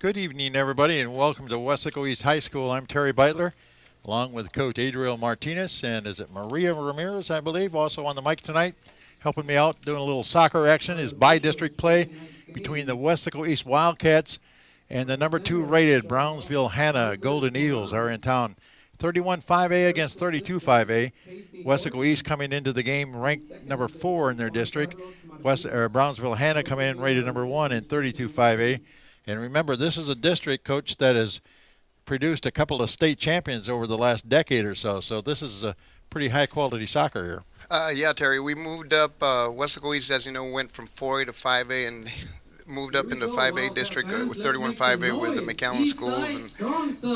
Good evening, everybody, and welcome to Weslaco East High School. I'm Terry Beitler, along with Coach Adriel Martinez, and is it Maria Ramirez, I believe, also on the mic tonight, helping me out, doing a little soccer action, is by-district play between the Weslaco East Wildcats and the number 2 rated Brownsville Hannah Golden Eagles are in town. 31-5A against 32-5A. Weslaco East coming into the game ranked number 4 in their district. Brownsville Hannah coming in rated number 1 in 32-5A. And remember, this is a district, Coach, that has produced a couple of state champions over the last decade or so. So this is a pretty high-quality soccer here. Yeah, Terry, we moved up. Weslaco East, as you know, went from 4A to 5A and moved up into 5A district with 31-5A with the McAllen schools.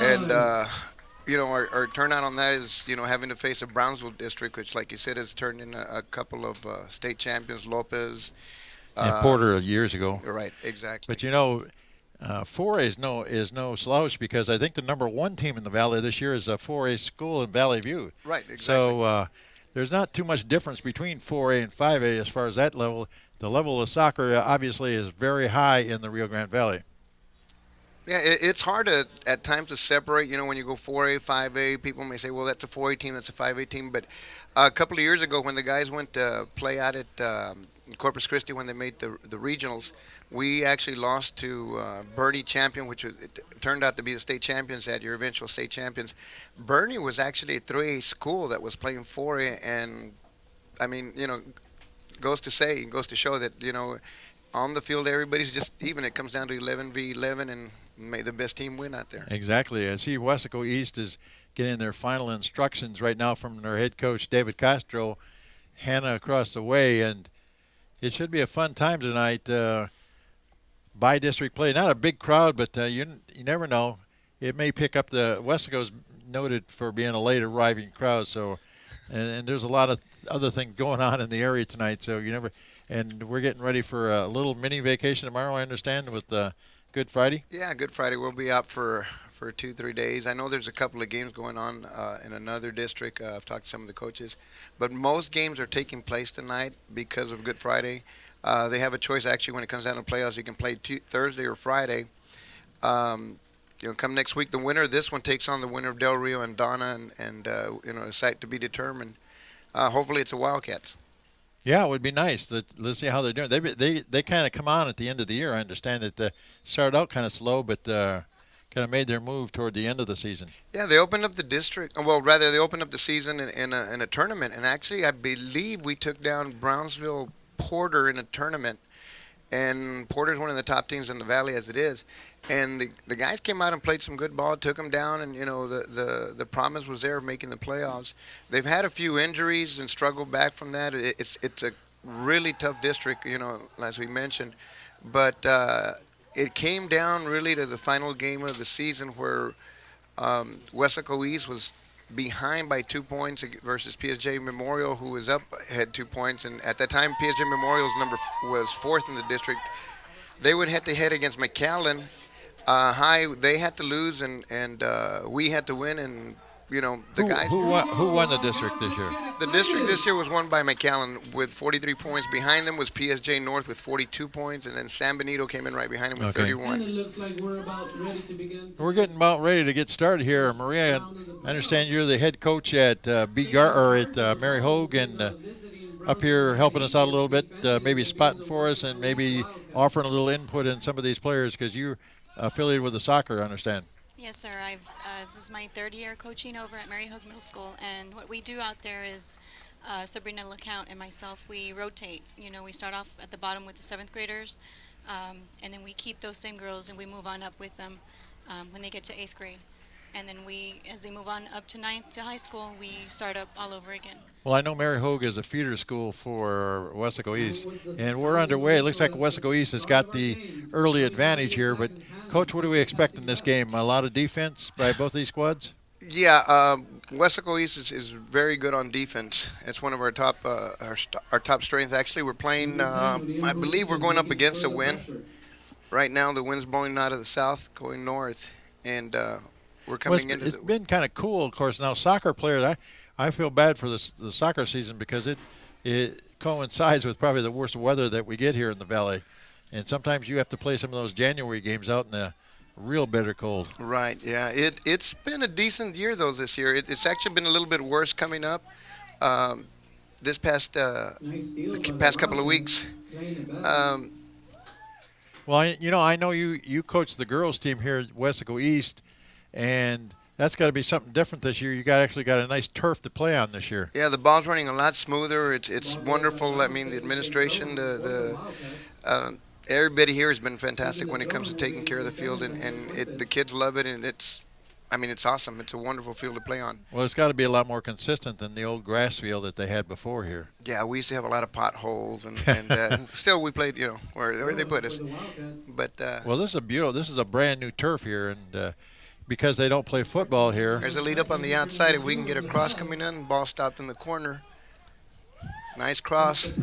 And our turnout on that is, having to face a Brownsville district, which, like you said, has turned in a couple of state champions, Lopez. And Porter years ago. Right, exactly. But, 4A is no slouch because I think the number 1 team in the Valley this year is a 4A school in Valley View. Right, exactly. So there's not too much difference between 4A and 5A as far as that level. The level of soccer obviously is very high in the Rio Grande Valley. Yeah, it's hard at times to separate. When you go 4A, 5A, people may say, well, that's a 4A team, that's a 5A team. But a couple of years ago when the guys went to play out at Corpus Christi when they made the regionals, we actually lost to Bernie Champion, which it turned out to be the state champions that year, eventual state champions. Bernie was actually a 3A school that was playing 4A, and I mean, goes to show that, on the field everybody's just even. It comes down to 11v11, and may the best team win out there. Exactly. I see Weslaco East is getting their final instructions right now from their head coach, David Castro, Hanna across the way, and it should be a fun time tonight. By district play, not a big crowd, but you never know. It may pick up the Weslaco's noted for being a late arriving crowd, so and there's a lot of other things going on in the area tonight, so you never. And we're getting ready for a little mini vacation tomorrow, I understand, with Good Friday. Yeah, Good Friday. We'll be out for 2-3 days. I know there's a couple of games going on in another district. I've talked to some of the coaches, but most games are taking place tonight because of Good Friday. They have a choice, actually, when it comes down to playoffs. You can play Thursday or Friday. Come next week, the winner of this one takes on the winner of Del Rio and Donna, and a site to be determined. Hopefully it's a Wildcats. Yeah, it would be nice. Let's see how they're doing. They kind of come on at the end of the year. I understand that they started out kind of slow, but kind of made their move toward the end of the season. Yeah, they opened up the district. Well, rather, they opened up the season in a tournament. And actually, I believe we took down Brownsville Porter in a tournament, and Porter's one of the top teams in the valley as it is. And the guys came out and played some good ball, took them down, and the promise was there of making the playoffs. They've had a few injuries and struggled back from that. It's a really tough district, as we mentioned, but it came down really to the final game of the season where Weslaco East was behind by 2 points versus PSJ Memorial, who was up, had 2 points, and at that time PSJ Memorial's number was 4th in the district. They went head-to-head against McAllen. They had to lose, and we had to win, and the guys. Who won the district this year? The district this year was won by McAllen with 43 points. Behind them was PSJ North with 42 points, and then San Benito came in right behind him with 31. And it looks like we're about ready to begin. We're getting about ready to get started here. Maria, I understand you're the head coach at Mary Hogue, and up here helping us out a little bit, maybe spotting for us and maybe offering a little input in some of these players because you're affiliated with the soccer, I understand. Yes, sir. This is my 3rd year coaching over at Mary Hogue Middle School, and what we do out there is Sabrina LeCount and myself, we rotate. We start off at the bottom with the 7th graders, and then we keep those same girls and we move on up with them when they get to 8th grade. And then as they move on up to 9th to high school, we start up all over again. Well, I know Mary Hogue is a feeder school for Weslaco East, and we're underway. It looks like Weslaco East has got the early advantage here, but, Coach, what do we expect in this game? A lot of defense by both these squads? Yeah, Weslaco East is very good on defense. It's one of our top our top strength. Actually, we're playing, I believe we're going up against a wind. Right now, the wind's blowing out of the south, going north, and we're coming into. It's been kind of cool, of course. Now, soccer players, I feel bad for the soccer season because it coincides with probably the worst weather that we get here in the valley. And sometimes you have to play some of those January games out in the real bitter cold. Right. Yeah. It's been a decent year though this year. It's actually been a little bit worse coming up. Um, this Nice steal by the the past couple of Wildcats. weeks. Playing it back. Well, I know you coach the girls team here at Weslaco East, and that's got to be something different this year. You actually got a nice turf to play on this year. Yeah, the ball's running a lot smoother. It's wonderful. I mean, the administration, everybody here has been fantastic when it comes to taking care of the field, and the kids love it, and it's awesome. It's a wonderful field to play on. Well, it's got to be a lot more consistent than the old grass field that they had before here. Yeah, we used to have a lot of potholes, and still we played, where they put us. But Well, this is a brand new turf here, and because they don't play football here. there's a lead up on the outside. If we can get a cross coming in, ball stopped in the corner. Nice cross.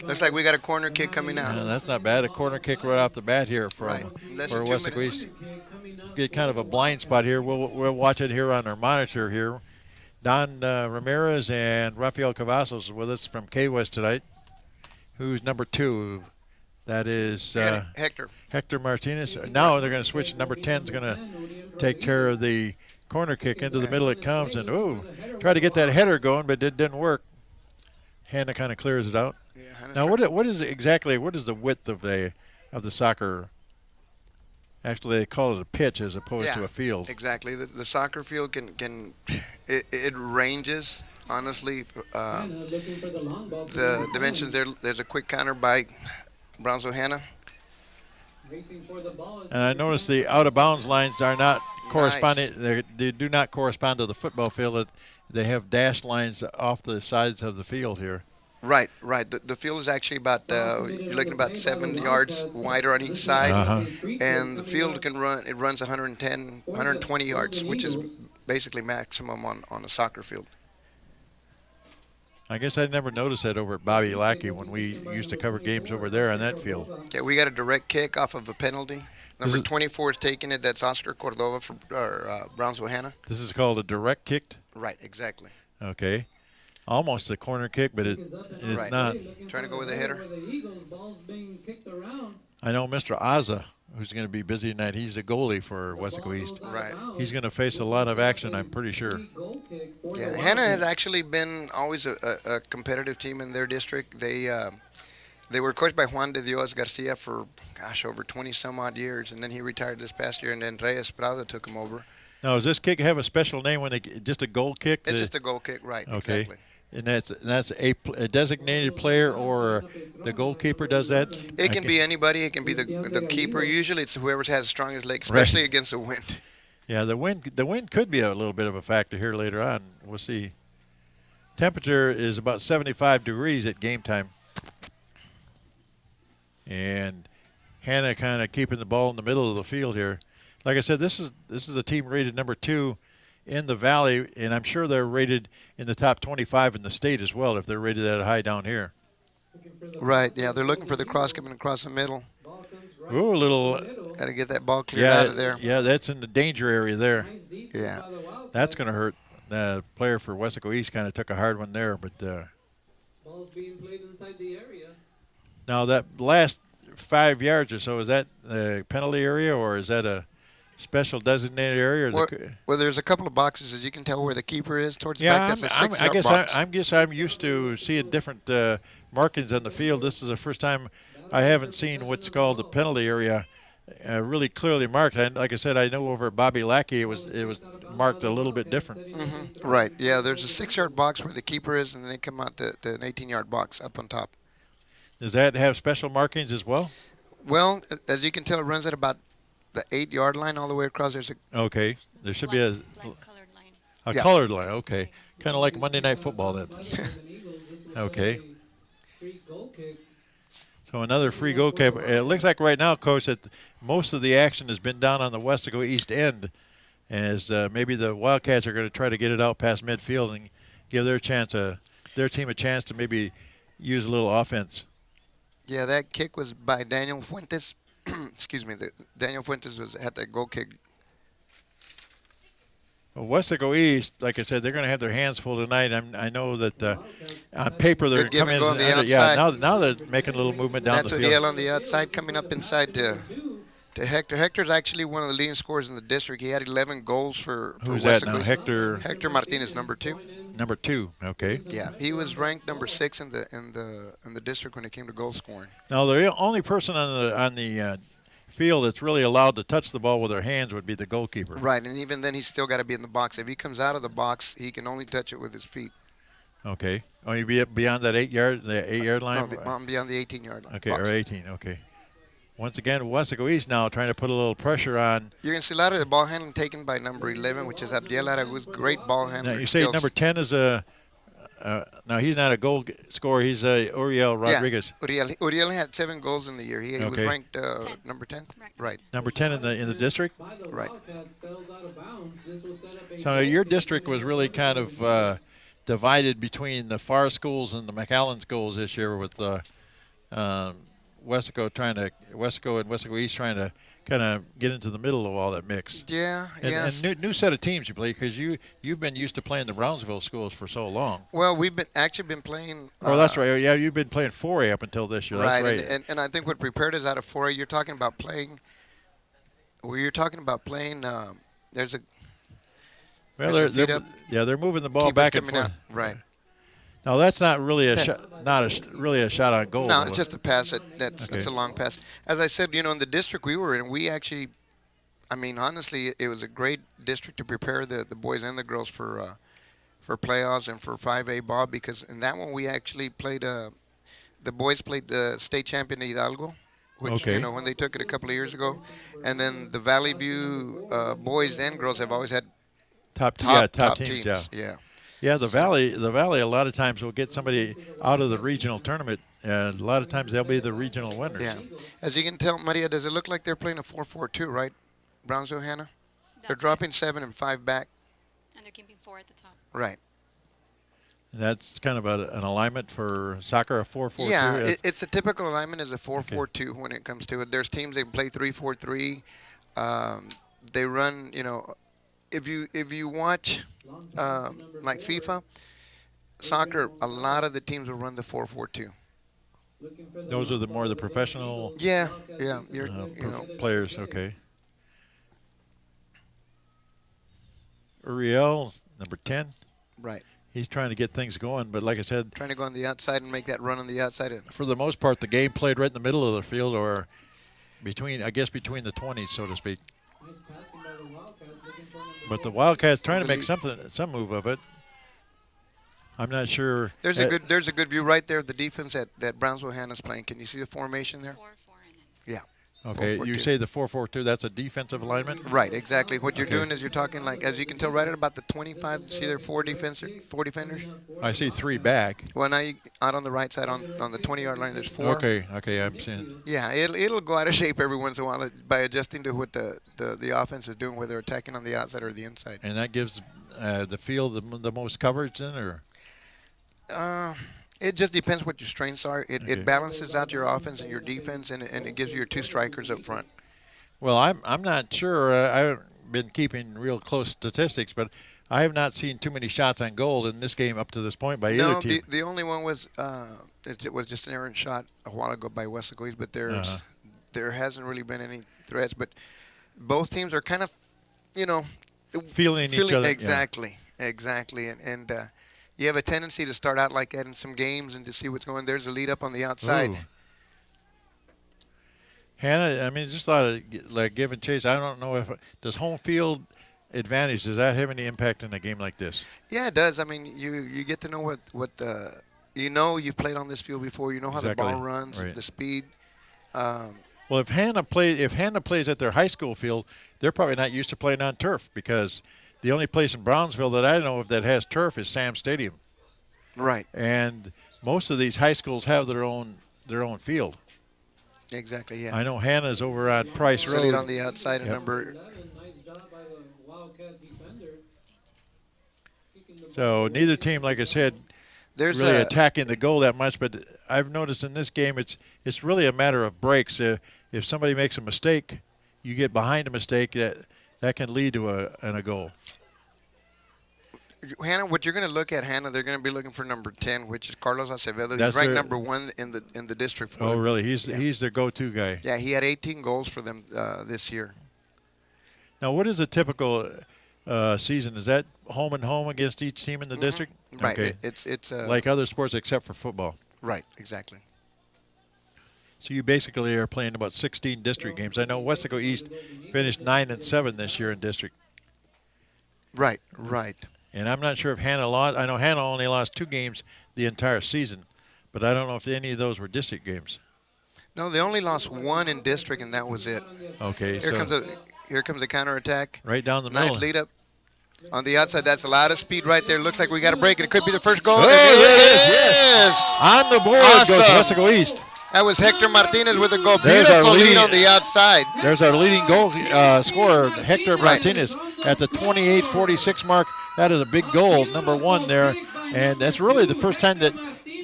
Looks like we got a corner kick coming out. That's not bad. A corner kick right off the bat here Right. for Less than 2 Weslaco minutes. East. Get kind of a blind spot here. We'll watch it here on our monitor here. Don Ramirez and Rafael Cavazos with us from K-West tonight. Who's number 2? That is Hector. Martinez. Now they're going to switch. Number 10 is going to take care of the corner kick. Into the middle it comes, and try to get that header going, but it didn't work. Hanna kind of clears it out. Yeah, Now, what is the width of the soccer? Actually, they call it a pitch as opposed to a field. Exactly. The soccer field it ranges, honestly. The dimensions there's a quick counter by Brownsville Hannah. And I noticed the out of bounds lines are not corresponding. They do not correspond to the football field. They have dashed lines off the sides of the field here. Right. The field is actually about you're looking about 7 yards wider on each side, and the field runs 110, 120 yards, which is basically maximum on a soccer field. I guess I never noticed that over at Bobby Lackey when we used to cover games over there on that field. Yeah, we got a direct kick off of a penalty. Number 24 is taking it. That's Oscar Cordova for Brownsville Hannah. This is called a direct kick? Right, exactly. Okay. Almost a corner kick, but it's Right. not. Trying to go with a header. I know Mr. Aza, who's going to be busy tonight. He's a goalie for Weslaco East. Right. He's going to face a lot of action, I'm pretty sure. Yeah, Hanna has actually been always a competitive team in their district. They were coached by Juan de Dios Garcia for, over 20-some-odd years, and then he retired this past year, and then Reyes Prado took him over. Now, does this kick have a special name when just a goal kick? It's just a goal kick, right, okay. Exactly. And that's a designated player, or the goalkeeper does that? It can be anybody. It can be the keeper. Usually it's whoever has the strongest leg, especially against the wind. Yeah, the wind could be a little bit of a factor here later on. We'll see. Temperature is about 75 degrees at game time. And Hanna kind of keeping the ball in the middle of the field here. Like I said, this is a team rated number 2 in the valley, and I'm sure they're rated in the top 25 in the state as well if they're rated that high down here. Right, yeah, they're looking for the cross coming across the middle. Ooh, a little. Got to get that ball cleared out of there. Yeah, that's in the danger area there. Yeah. That's going to hurt. The player for Weslaco East kind of took a hard one there, but Ball's being played inside the area. now that last 5 yards or so, is that the penalty area or is that a special designated area? Or well, there's a couple of boxes, as you can tell, where the keeper is towards the back. That's a 6-yard box. I'm used to seeing different markings on the field. This is the first time I haven't seen what's called the penalty area really clearly marked. And like I said, I know over at Bobby Lackey it was marked a little bit different. Mm-hmm. Right. Yeah. There's a 6-yard box where the keeper is, and then they come out to an 18-yard box up on top. Does that have special markings as well? Well, as you can tell, it runs at about the 8-yard line all the way across. Okay. There should be a colored line. colored line. Okay. Kind of like Monday Night Football then. Okay. So another free goal kick. It looks like right now, Coach, that most of the action has been down on the Weslaco East end, as maybe the Wildcats are going to try to get it out past midfield and give their team a chance to maybe use a little offense. Yeah, that kick was by Daniel Fuentes. Excuse me. Daniel Fuentes had that goal kick. Well, Weslaco East, like I said, they're going to have their hands full tonight. I know that on paper they're coming in. The yeah, now they're making a little movement down the field. That's what on the outside, coming up inside to To Hector. Hector's actually one of the leading scorers in the district. He had 11 goals for Who's that Weslaco now? East. Hector, Hector Martinez, number 2. number 2. Okay. Yeah, he was ranked number 6 in the district when it came to goal scoring. Now the only person on the field that's really allowed to touch the ball with their hands would be the goalkeeper. Right, and even then he's still got to be in the box. If he comes out of the box, he can only touch it with his feet. Okay. Oh, you be beyond that 8-yard line. No, beyond the 18-yard line. Okay, box. or 18. Okay. Once again, Weslaco East now trying to put a little pressure on. You're going to see a lot of the ball handling taken by number 11, which is Abdiel Araguz. Great ball handler. Now you say skills. number 10 is a. Now he's not a goal scorer. He's Uriel Rodriguez. Yeah, Uriel had 7 goals in the year. He was Okay. ranked 10. number 10. Right. Right. Number 10 in the district. By the Right. Wildcats sails out of bounds. This will set up a So your district was really kind of divided between the Far schools and the McAllen schools this year, with Weslaco and Weslaco East trying to kind of get into the middle of all that mix. Yeah, And, yes. and new set of teams you play, because you've been used to playing the Brownsville schools for so long. Well, we've been playing. Oh, that's right. Yeah, you've been playing 4A up until this year. That's Right, right. and I think what prepared us out of 4A, you're talking about playing. Well, you're talking about playing. There's a Well, There's a they're feed up. yeah, they're moving the ball keeper back and coming forth. out. Right. No, that's not really a shot. Really a shot on goal. No, though. it's just a pass. That's Okay. it's a long pass. As I said, in the district we were in, we actually, I mean, honestly, it was a great district to prepare the boys and the girls for playoffs and for 5A ball, because in that one we actually played. The boys played the state champion Hidalgo, which Okay. when they took it a couple of years ago, and then the Valley View boys and girls have always had top top teams. teams. Yeah. Yeah, the Valley a lot of times will get somebody out of the regional tournament, and a lot of times they'll be the regional winners. Yeah. As you can tell, Maria, does it look like they're playing a 4-4-2, right? Brownsville Hannah? They're That's dropping 7 and 5 back. right. And they're keeping 4 at the top. Right. And that's kind of an alignment for soccer, a 4-4-2. Yeah, It's- it's a typical alignment as a 4-4-2 when it comes to it. There's teams that play 3-4-3. They run, if you watch like FIFA, soccer, a lot of the teams will run the 4-4-2. those are the more the professional Yeah, yeah. players. Okay. Uriel, number 10. Right. He's trying to get things going, but like I said, Trying to go on the outside and make that run on the outside. for the most part, the game played right in the middle of the field, or between the 20s, so to speak. Nice passing by the Wildcats. Looking for number But the 4. Wildcats trying to make some move of it. I'm not sure. There's a good view right there of the defense that Brownsville Hannah's playing. Can you see the formation there? 4, 4, and then Okay, 4-4-2. you say the 4-4-2. That's a defensive alignment. Right, exactly. What you're Okay. doing is you're talking like, as you can tell, right at about the 25. See there, four defenders. I see 3 back. Well, now you out on the right side on the 20-yard line. There's 4. Okay, I'm seeing. Yeah, it'll go out of shape every once in a while by adjusting to what the offense is doing, whether attacking on the outside or the inside. And that gives the field the most coverage then, or? It just depends what your strengths are. Okay. It balances out your offense and your defense, and it gives you your 2 strikers up front. Well, I'm not sure. I haven't been keeping real close statistics, but I have not seen too many shots on goal in this game up to this point by either No, team. the only one was it was just an errant shot a while ago by Weslaco East, but there hasn't really been any threats. But both teams are kind of, Feeling each other. exactly, and you have a tendency to start out like that in some games and to see what's going. There's a lead up on the Yeah. outside. Ooh. Hannah, I mean, just a lot of like give and chase. I don't know if does home field advantage, does that have any impact in a game like this? Yeah, it does. I mean, you get to know what you've played on this field before. You know how Exactly. the ball runs, Right. the speed. Well, if Hanna plays at their high school field, they're probably not used to playing on turf, because the only place in Brownsville that I know of that has turf is Sam Stadium, Right. and most of these high schools have their own field. Exactly. Yeah. I know Hannah's over on Price So lead Road. on the outside, and Yep. number 11. Nice job by the Wildcat defender. Kicking the So ball neither away. team, like I said, there's really a attacking the goal that much. But I've noticed in this game, it's really a matter of breaks. If somebody makes a mistake, you get behind a mistake that can lead to a goal. Hannah, what you're going to look at, Hannah, they're going to be looking for number 10, which is Carlos Acevedo. That's He's ranked their- number 1 in the district. For Oh, them. really? He's their go-to guy. Yeah, he had 18 goals for them this year. Now, what is a typical season? Is that home and home against each team in the district? Right. Okay. It's Like other sports except for football. right, exactly. So you basically are playing about 16 district games. I know Weslaco East finished 9-7 this year in district, Right, right. and I'm not sure if Hanna lost. I know Hanna only lost 2 games the entire season, but I don't know if any of those were district games. No, they only lost 1 in district, and that was it. Okay, Here comes the counterattack. right down the middle. Nice lead up. On the outside, that's a lot of speed right there. Looks like we got a break, and it could be the first goal. Oh, there it is, yes. On the board goes Awesome. Weslaco East. That was Hector Martinez with a goal. There's our Beautiful lead leading- on the outside. There's our leading goal scorer, Hector Martinez, at the 28:46 mark. That is a big goal, number 1 there, and that's really the first time that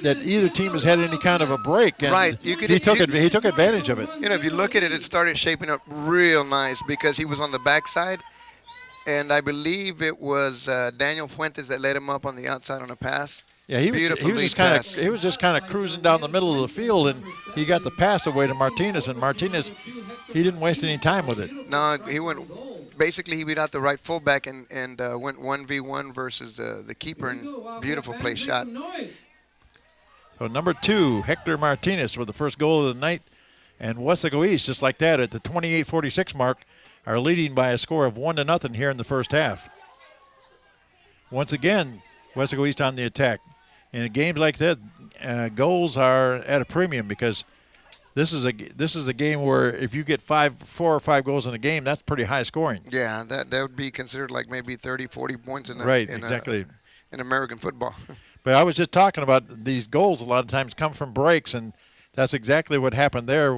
either team has had any kind of a break. And Right. he took advantage of it. You know, if you look at it, it started shaping up real nice because he was on the backside, and I believe it was Daniel Fuentes that led him up on the outside on a pass. Yeah, he was Beautifully just kind of cruising down the middle of the field, and he got the pass away to Martinez, and Martinez, he didn't waste any time with it. No, he went. Basically, he beat out the right fullback and went 1v1 versus the keeper, and beautiful play shot. So number 2, Hector Martinez with the first goal of the night, and Weslaco East, just like that, at the 28:46 mark, are leading by a score of 1-0 here in the first half. Once again, Weslaco East on the attack. In games like that, goals are at a premium because this is a game where if you get 4 or 5 goals in a game, that's pretty high scoring. Yeah, that would be considered like maybe 30, 40 points in Right, exactly. In American football. But I was just talking about these goals a lot of times come from breaks, and that's exactly what happened there.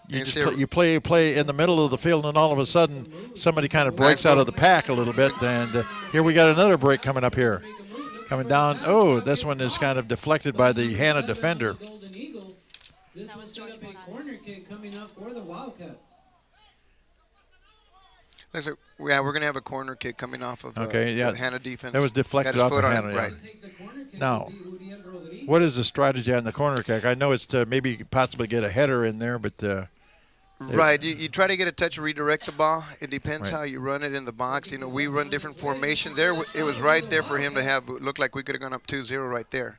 You play in the middle of the field, and then all of a sudden somebody kind of breaks out of the pack a little bit, and here we got another break coming up here. Coming down. Oh, this one is kind of deflected by the Hanna defender. Golden Eagles. This That was was set George up a Morales. corner kick coming up for the Wildcats. Looks like, yeah, we're going to have a corner kick coming off of Okay, yeah. the Hanna defense. That was deflected Got his off foot of on it, Hanna, yeah. right. Take the corner kick Now, will be Uriel Rodriguez. What is the strategy on the corner kick? I know it's to maybe possibly get a header in there, but Right. You try to get a touch, redirect the ball. It depends Right. how you run it in the box. You know, we run different formations. There, it was right there for him to have. It looked like we could have gone up 2-0 right there.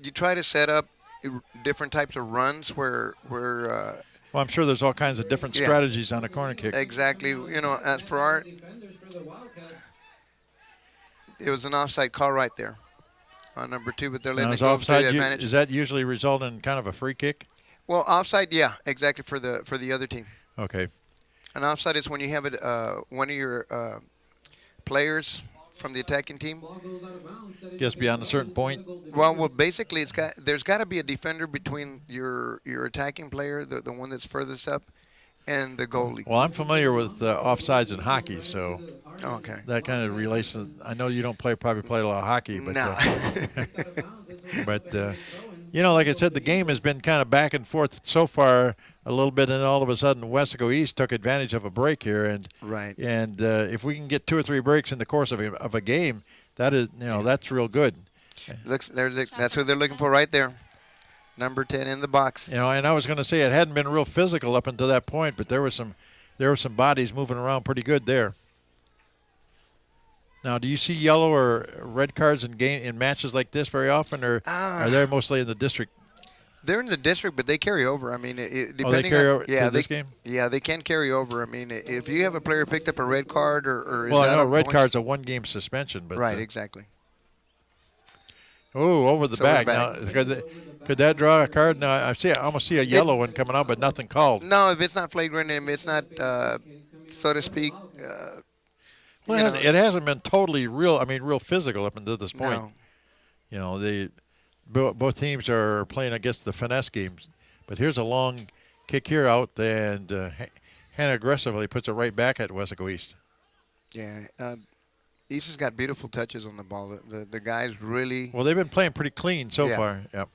You try to set up different types of runs where well, I'm sure there's all kinds of different Yeah. strategies on a corner kick. exactly. You know, as for our, Defenders for the Wildcats. it was an offside call right there on number 2, but they're letting Now, it is go to offside, the advantage. does that usually result in kind of a free kick? Well, offside, yeah, exactly for the other team. Okay. An offside is when you have it one of your players from the attacking team. Ball goes out of bounds. setting Just up beyond a the certain Wildcats point? goal defender. Well, basically, there's got to be a defender between your attacking player, the one that's furthest up, and the goalie. Well, I'm familiar with offsides in hockey, so Okay. that kind of relates to. I know you don't probably play a lot of hockey, but No. but like I said, the game has been kind of back and forth so far a little bit, and all of a sudden, Weslaco East took advantage of a break here, and Right. And if we can get 2 or 3 breaks in the course of a game, that is that's real good. That's who they're looking for right there. Number 10 in the box. And I was going to say it hadn't been real physical up until that point, but there were some bodies moving around pretty good there. Now, do you see yellow or red cards in matches like this very often, or are they mostly in the district? They're in the district, but they carry over. I mean, depending they carry on, over yeah, to this game? Yeah, they can carry over. I mean, if you have a player picked up a red card or Well, is I out know of red points- card's a 1-game suspension, but Right, exactly. over the So we're back. back. Now, could that draw a card? No, I almost see a yellow one coming out, but nothing called. No, if it's not flagrant, if it's not, so to speak, Well, it hasn't been totally real physical up until this point. no. You know, both teams are playing, I guess, the finesse games. But here's a long kick here out, and Hanna aggressively puts it right back at Weslaco East. Yeah, East has got beautiful touches on the ball. The guys really. Well, they've been playing pretty clean so Yeah. far. Yep.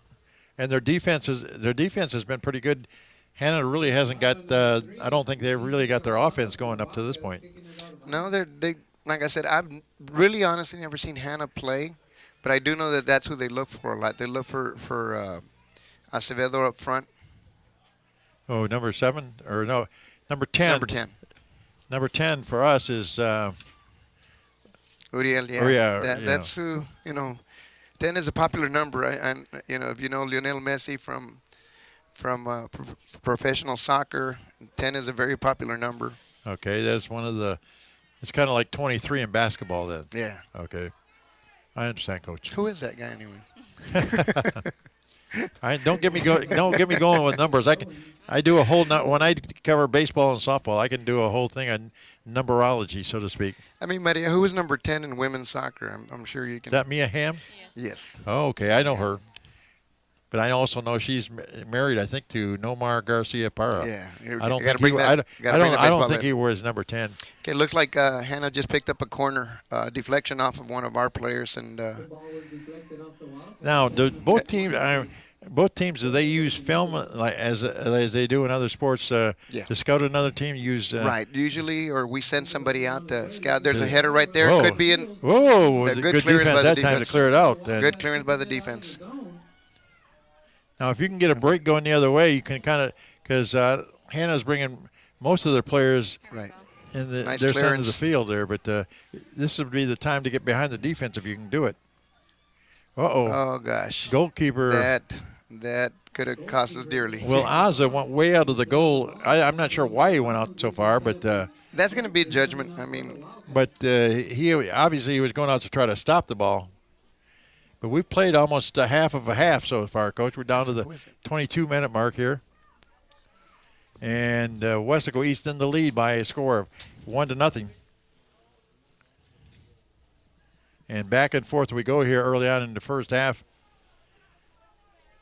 And their defense has been pretty good. Hanna really hasn't got. I don't think they really got their offense going up to this point. No, like I said, I've really honestly never seen Hannah play, but I do know that that's who they look for a lot. They look for Acevedo up front. Oh, number 7 or no, number 10. Number 10. Number 10 for us is Uriel, yeah. That's who, 10 is a popular number. And, if you know Lionel Messi from professional soccer, 10 is a very popular number. Okay, that's one of the. It's kind of like 23 in basketball then. Yeah. Okay, I understand, Coach. Who is that guy anyway? Don't get me going with numbers. I do a whole when I cover baseball and softball, I can do a whole thing on numberology, so to speak. I mean, Maria, who is number 10 in women's soccer? I'm sure you can. Is that Mia Hamm? Yes. Yes. Oh, okay, I know her. But I also know she's married, I think, to Nomar Garcia Parra. Yeah. I don't think he wears number 10. Okay, looks like Hannah just picked up a corner deflection off of one of our players, and The ball was deflected off the Wildcats. Now, both teams, do they use film like as they do in other sports to scout another team? Use right, usually, or we send somebody out to scout. There's a header right there. Whoa. Could be in. Whoa, The good clearance defense by the that time to defense. clear it out. And Good clearance by the defense. now, if you can get a break going the other way, you can kind of because Hannah's bringing most of their players Right. in Nice their side of clearance. the field there, but this would be the time to get behind the defense if you can do it. Oh gosh. Goalkeeper. That could have cost us dearly. Well, Azza went way out of the goal. I'm not sure why he went out so far, but That's going to be a judgment. I mean, he obviously he was going out to try to stop the ball. But we've played almost a half of a half so far, Coach. We're down to the 22-minute mark here. And Weslaco East in the lead by a score of 1-0. And back and forth we go here early on in the first half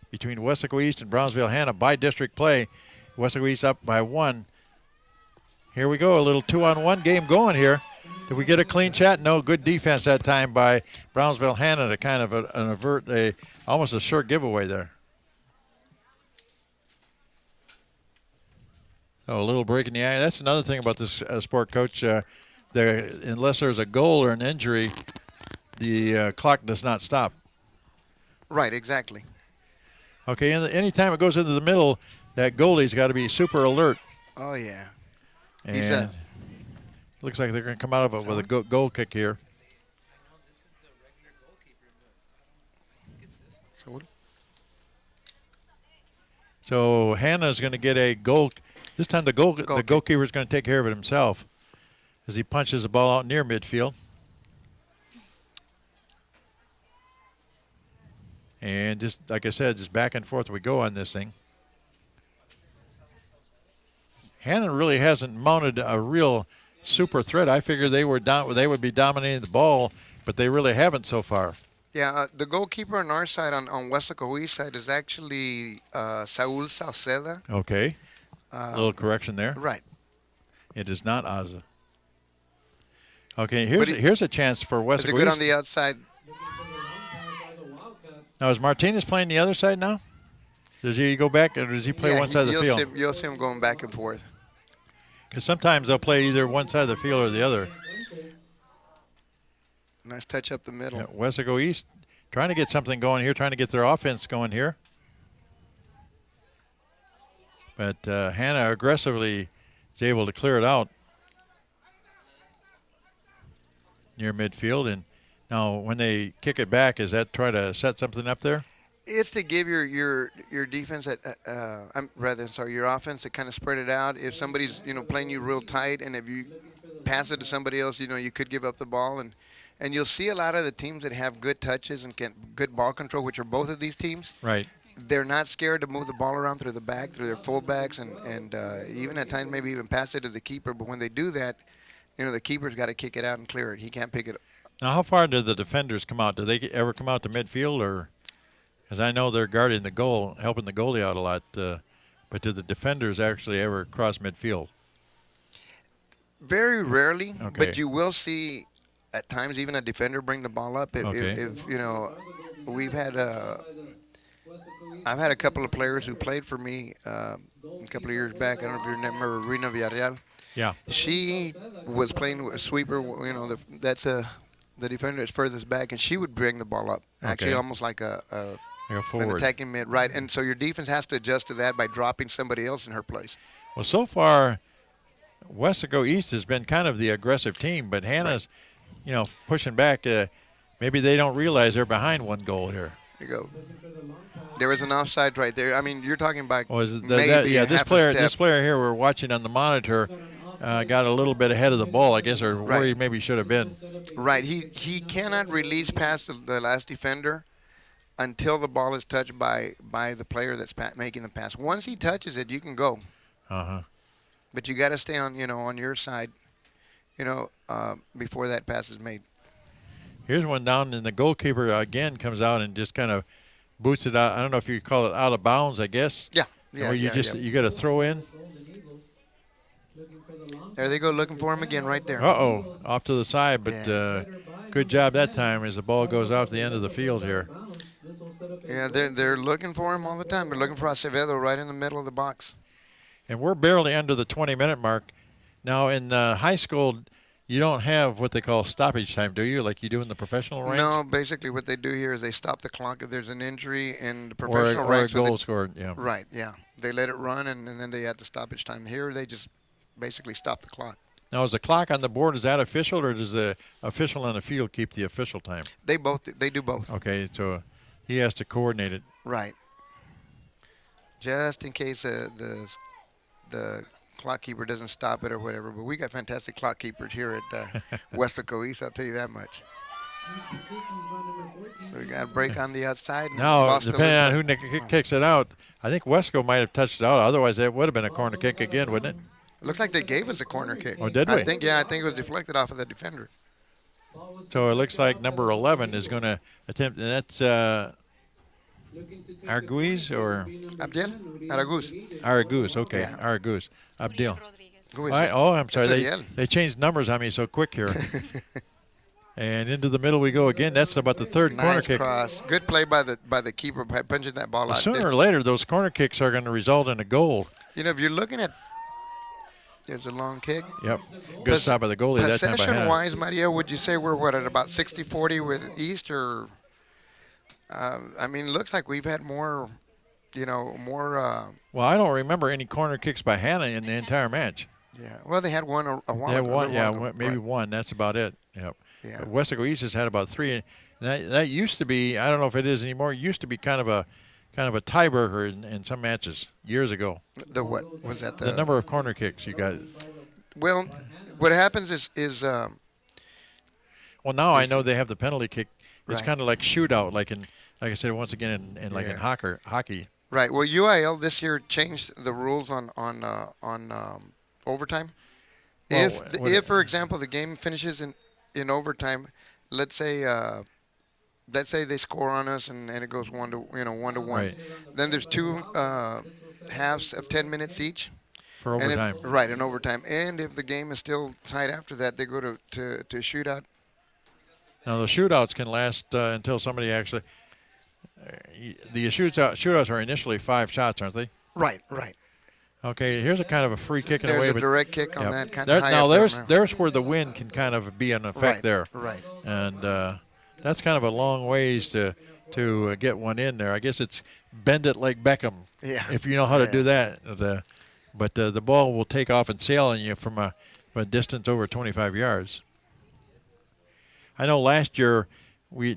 between Weslaco East and Brownsville Hannah by district play. Weslaco East up by 1. Here we go, a little 2-on-1 game going here. Did we get a clean shot? No, good defense that time by Brownsville Hannah to kind of avert almost a short giveaway there. Oh, a little break in the eye. That's another thing about this sport, Coach. Unless there's a goal or an injury, the clock does not stop. right, exactly. Okay, and anytime it goes into the middle, that goalie's got to be super alert. Oh yeah. And looks like they're going to come out of it with a goal kick here. So Hannah's going to get a goal. This time the goalkeeper is going to take care of it himself as he punches the ball out near midfield. And just like I said, just back and forth we go on this thing. Hanna really hasn't mounted a real super threat. I figured they would be dominating the ball, but they really haven't so far. Yeah, the goalkeeper on our side, on Weslaco East side, is actually Saul Salceda. Okay. A little correction there. Right. It is not Azza. Okay, here's a chance for Weslaco Is it good East. on the outside? Now, is Martinez playing the other side now? Does he go back, or does he play one side of the field? You'll see him going back and forth. Because sometimes they'll play either one side of the field or the other. Nice touch up the middle. Yeah, Weslaco East trying to get something going here, trying to get their offense going here. But Hanna aggressively is able to clear it out near midfield. And now when they kick it back, is that try to set something up there? It's to give your defense your offense to kind of spread it out. If somebody's playing you real tight, and if you pass it to somebody else, you could give up the ball, and you'll see a lot of the teams that have good touches and good ball control, which are both of these teams. Right. They're not scared to move the ball around through the back, through their fullbacks, and even at times maybe even pass it to the keeper. But when they do that, the keeper's got to kick it out and clear it. He can't pick it up. Now, how far do the defenders come out? Do they ever come out to midfield, or? Because I know they're guarding the goal, helping the goalie out a lot. But do the defenders actually ever cross midfield? Very rarely, Okay. but you will see at times even a defender bring the ball up. If we've had I've had a couple of players who played for me a couple of years back. I don't know if you remember Rena Villarreal. Yeah. She was playing with a sweeper. You know, that's the defender that's furthest back, and she would bring the ball up, actually Okay. almost like Like a an forward. attacking mid, right? And so your defense has to adjust to that by dropping somebody else in her place. Well, so far, Weslaco East has been kind of the aggressive team, but Hannah's, pushing back. Maybe they don't realize they're behind one goal here. There you go. There was an offside right there. I mean, you're talking about Was it maybe yeah, a this half a player, step. this player here we're watching on the monitor, got a little bit ahead of the ball, I guess, or where he maybe should have been. Right. He cannot release past the last defender until the ball is touched by the player that's making the pass. Once he touches it, you can go. Uh-huh. But you got to stay on your side, before that pass is made. Here's one down, and the goalkeeper again comes out and just kind of boots it out. I don't know if you call it out of bounds, I guess. Yeah. Or you you got to throw in. There they go, looking for him again right there. Uh-oh, off to the side, but good job that time as the ball goes off the end of the field here. Yeah, they're looking for him all the time. They're looking for Acevedo right in the middle of the box. And we're barely under the 20-minute mark. Now, in high school, you don't have what they call stoppage time, do you, like you do in the professional ranks? No, basically what they do here is they stop the clock if there's an injury in the Or professional a ranks. goal scored, yeah. Right, yeah. They let it run, and then they add the stoppage time. Here, they just basically stop the clock. Now, is the clock on the board, is that official, or does the official on the field keep the official time? They do both. Okay, so he has to coordinate it. Right. Just in case the clock keeper doesn't stop it or whatever. But we got fantastic clock keepers here at Weslaco East, I'll tell you that much. We got a break on the outside. And Now, lost a depending on little- who kicks it out, I think Wesco might have touched it out. Otherwise, it would have been a corner kick again, wouldn't it? It looks like they gave us a corner kick. Oh, did we? I think it was deflected off of the defender. So it looks like number 11 is going to attempt, and that's Arguiz or Abdiel? Aragus. Aragus. Okay, Yeah. Aragus. Abdil. Rodriguez. Who is I, it? oh, I'm sorry. That's They, Ariel. they changed numbers on me so quick here. And into the middle we go again. That's about the third corner Nice kick. cross. Good play by the keeper by punching that ball Well, out. sooner or later, those corner kicks are going to result in a goal. If you're looking at, there's a long kick. Yep. Good stop by the goalie that time by Hanna. Possession-wise, Maria, would you say we're at about 60-40 with East, or? Looks like we've had more. More. Well, I don't remember any corner kicks by Hanna in the entire match. Yeah. Well, they had one. They had one, yeah, maybe right. one. That's about it. Yep. Yeah. But Weslaco East has had about three. And that used to be, I don't know if it is anymore, it used to be kind of a tiebreaker in some matches years ago. The what was that? The number of corner kicks you got. Well, what happens is Well, now I know they have the penalty kick. It's Right. kind of like shootout, like I said once again in Yeah. hockey. right. Well, UIL this year changed the rules on overtime. Well, If for example the game finishes in overtime, let's say they score on us and it goes 1-1. Right. Then there's two halves of 10 minutes each. For And overtime. right, in overtime. And if the game is still tied after that, they go to shootout. Now the shootouts can last until somebody actually. The shootouts are initially 5 shots, aren't they? Right. Okay, here's a kind of a free kick in a There's way, a but direct kick on yeah. that kind There- of high now up down there's where the wind can kind of be an effect Right, there, right. and that's kind of a long ways to get one in there. I guess it's bend it like Beckham, Yeah. if you know how to Yeah. do that. But the ball will take off and sail on you from a distance over 25 yards. I know last year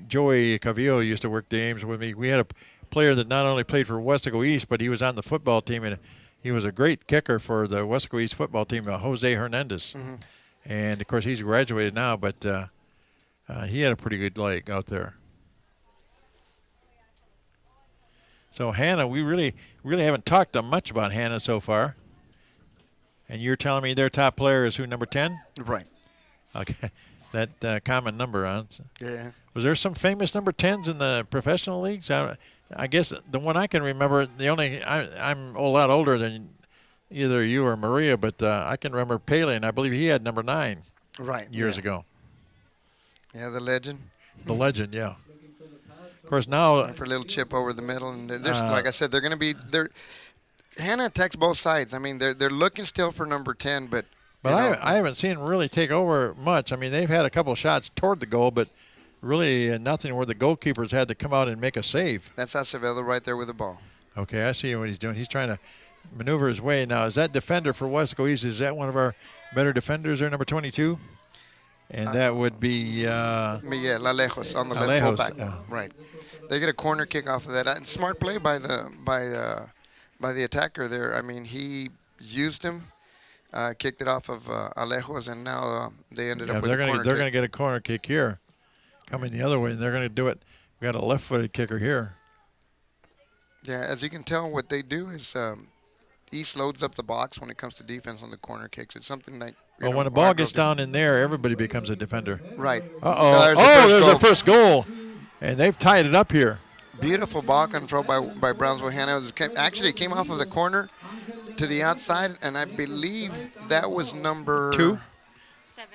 Joey Cavillo used to work the games with me. We had a player that not only played for Weslaco East, but he was on the football team, and he was a great kicker for the Weslaco East football team, Jose Hernandez. Mm-hmm. And, of course, he's graduated now, but he had a pretty good leg out there. So, Hanna, we really haven't talked much about Hanna so far. And you're telling me their top player is who, number 10? Right. Okay, that common number, huh? Yeah. Was there some famous number 10s in the professional leagues? I guess the one I can remember, I'm a lot older than either you or Maria, but I can remember Pele, and I believe he had number 9 Right. years yeah. ago. Yeah, the legend. The legend, yeah. Of course, now for a little chip over the middle, and there's like I said, they're going to be there. Hannah attacks both sides. I mean, they're looking still for number 10, but I haven't seen them really take over much. I mean, they've had a couple shots toward the goal, but really nothing where the goalkeepers had to come out and make a save. That's Acevedo right there with the ball. Okay, I see what he's doing. He's trying to maneuver his way. Now, is that defender for Weslaco East, is that one of our better defenders there, number 22? And that would be Miguel Alejos on the Alejos, left fullback. Right. They get a corner kick off of that. And smart play by the attacker there. I mean, he used him, kicked it off of Alejos, and now they ended up with a corner kick. They're going to get a corner kick here, coming the other way, and they're going to do it. We got a left-footed kicker here. Yeah, as you can tell, what they do is East loads up the box when it comes to defense on the corner kicks. It's something that Well, when the ball gets down in there, everybody becomes a defender. Right. Uh-oh. There's their first goal. And they've tied it up here. Beautiful ball control by Brownsville Hannah. It came off of the corner to the outside, and I believe that was number 2? 7.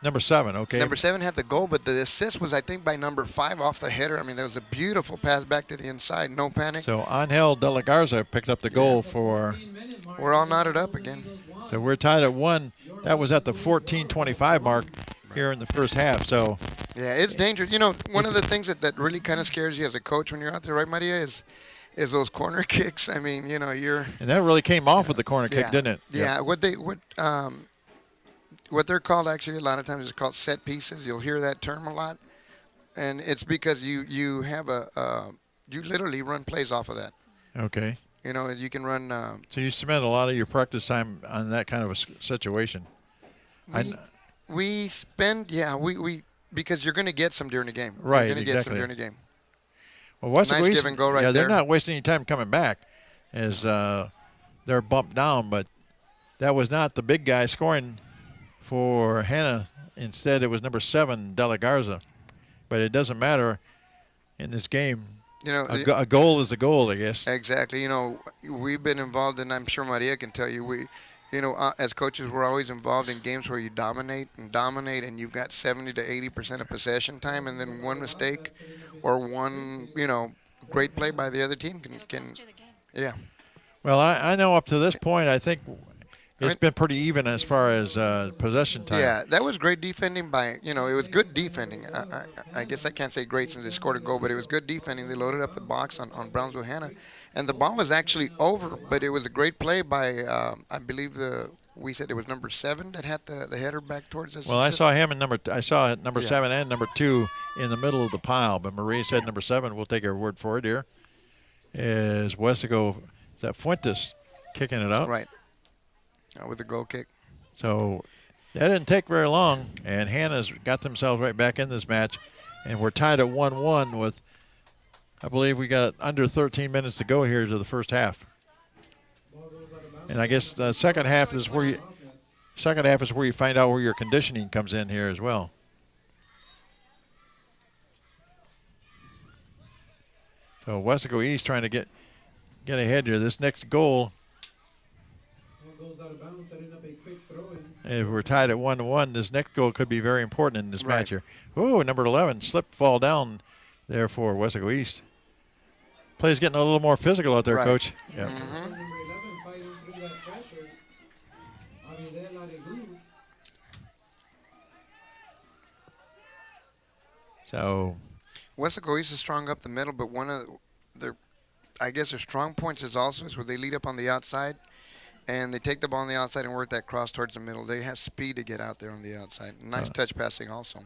Number 7, okay. Number 7 had the goal, but the assist was, I think, by number 5 off the header. I mean, that was a beautiful pass back to the inside. No panic. So Angel De La Garza picked up the goal for... We're all knotted up again. So we're tied at 1. That was at the 14:25 mark here in the first half. So yeah, it's dangerous. You know, one of the things that really kind of scares you as a coach when you're out there, right, Maria, is those corner kicks. I mean, you know, and that really came off with the corner kick, didn't it? Yeah. What they're called actually a lot of times is called set pieces. You'll hear that term a lot, and it's because you have you literally run plays off of that. Okay. You know, you can run. So you spend a lot of your practice time on that kind of a situation. We spend, because you're going to get some during the game. Right, You're going to exactly. get some during the game. Well, Weslaco Nice East, give and go right they're there. not wasting any time coming back as they're bumped down, but that was not the big guy scoring for Hanna. Instead, it was number 7, De La Garza. But it doesn't matter in this game. You know, A goal is a goal, I guess. exactly. You know, we've been involved, and I'm sure Maria can tell you, as coaches, we're always involved in games where you dominate, and you've got 70 to 80% of possession time, and then one mistake or one, great play by the other team can yeah. Well, I know up to this point, I think it's been pretty even as far as possession time. Yeah, that was great defending by, it was good defending. I guess I can't say great since they scored a goal, but it was good defending. They loaded up the box on Brownsville Hannah, and the ball was actually over, but it was a great play by, I believe we said it was number 7 that had the header back towards us. Well, I saw him I saw number 7 and number 2 in the middle of the pile, but Marie said number 7. We'll take her word for it here. Is Weslaco, is that Fuentes kicking it up? Right. With the goal kick. So that didn't take very long, and Hannah's got themselves right back in this match, and we're tied at 1-1 with, I believe we got under 13 minutes to go here to the first half. And I guess the second half is where you find out where your conditioning comes in here as well. So Weslaco East trying to get ahead here. This next goal, Goes out of bounds, setting up a quick throw in. if we're tied at 1-1, this next goal could be very important in this Right. match here. Ooh, number 11 slipped, fall down there for Weslaco East. Play's getting a little more physical out there, Right. Coach. Yeah. Number 11 fighting through that pressure. Avidela de Cruz. So Weslaco East is strong up the middle, but one of their strong points is where they lead up on the outside, and they take the ball on the outside and work that cross towards the middle. They have speed to get out there on the outside. Nice touch passing also.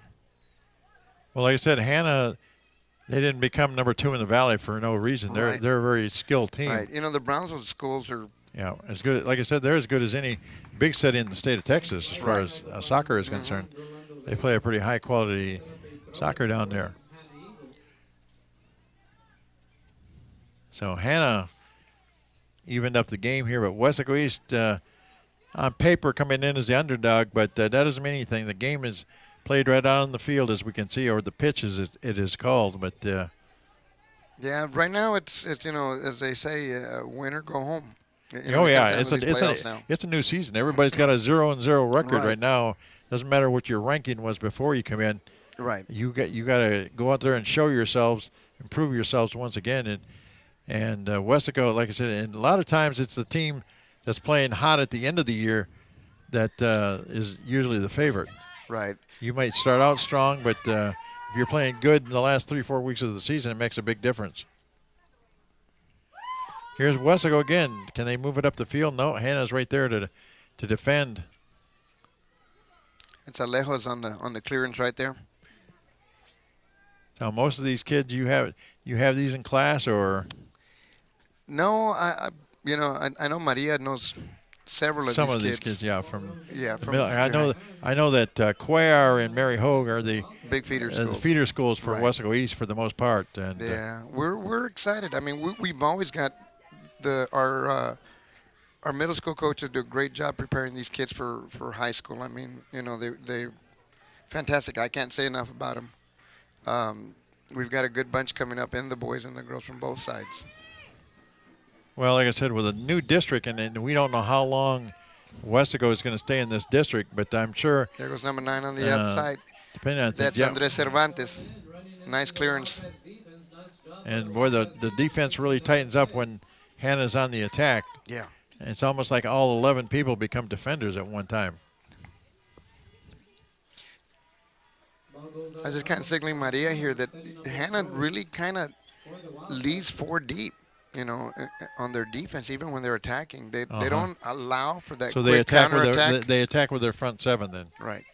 well, like I said, Hanna, they didn't become number 2 in the Valley for no reason. They're Right. a very skilled team. Right. The Brownsville schools are Yeah, as good. Like I said, they're as good as any big city in the state of Texas as far as soccer is concerned. They play a pretty high quality soccer down there. So Hanna evened up the game here, but Weslaco East on paper coming in as the underdog, but that doesn't mean anything. The game is played right out on the field, as we can see, or the pitch as it is called. But yeah, right now it's as they say, win or go home. It's a new season. Everybody's got a 0-0 record right now. Doesn't matter what your ranking was before you come in. Right. You got to go out there and show yourselves, improve yourselves once again. And Weslaco, like I said, and a lot of times it's the team that's playing hot at the end of the year that is usually the favorite. Right. You might start out strong, but if you're playing good in the last 3-4 weeks of the season, it makes a big difference. Here's Weslaco again. Can they move it up the field? No, Hannah's right there to defend. It's Alejo's on the clearance right there. Now, most of these kids, you have these in class, or No, I know Maria knows several of some these of kids. these kids, yeah, from. From I know that Cuellar and Mary Hogue are the big feeder the schools. feeder schools for Right. Weslaco East for the most part. And Yeah, we're excited. I mean, we've always got our middle school coaches do a great job preparing these kids for high school. I mean, they fantastic. I can't say enough about them. We've got a good bunch coming up in the boys and the girls from both sides. well, like I said, with a new district, and we don't know how long Weslaco is going to stay in this district, but I'm sure, There goes number 9 on the outside. depending on That's Andres Cervantes. Nice clearance. and boy, the defense really tightens up when Hannah's on the attack. Yeah. And it's almost like all 11 people become defenders at one time. I just kind of signaling Maria here that Hanna really kind of leaves 4 deep, on their defense, even when they're attacking. They don't allow for that So quick they attack counterattack. they attack with their front 7 then. Right.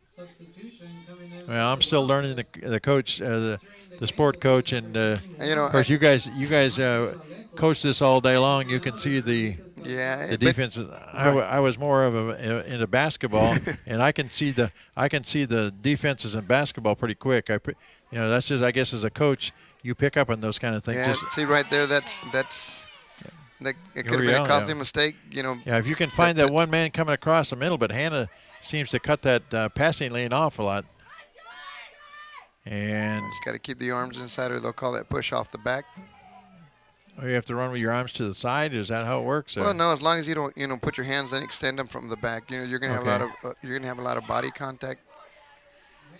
Substitution coming in. Well, I'm still learning the coach, the sport coach, and of course you guys coach this all day long. You can see the defense. I was more of into basketball, and I can see the defenses in basketball pretty quick. That's just, I guess, as a coach, you pick up on those kind of things. Yeah, see right there, it could have been a costly mistake. Yeah, if you can find that one man coming across the middle, but Hanna seems to cut that passing lane off a lot. And Just got to keep the arms inside, or they'll call that push off the back. you have to run with your arms to the side. Is that how it works? Well, no, as long as you don't, put your hands and extend them from the back. You're gonna have a lot of body contact.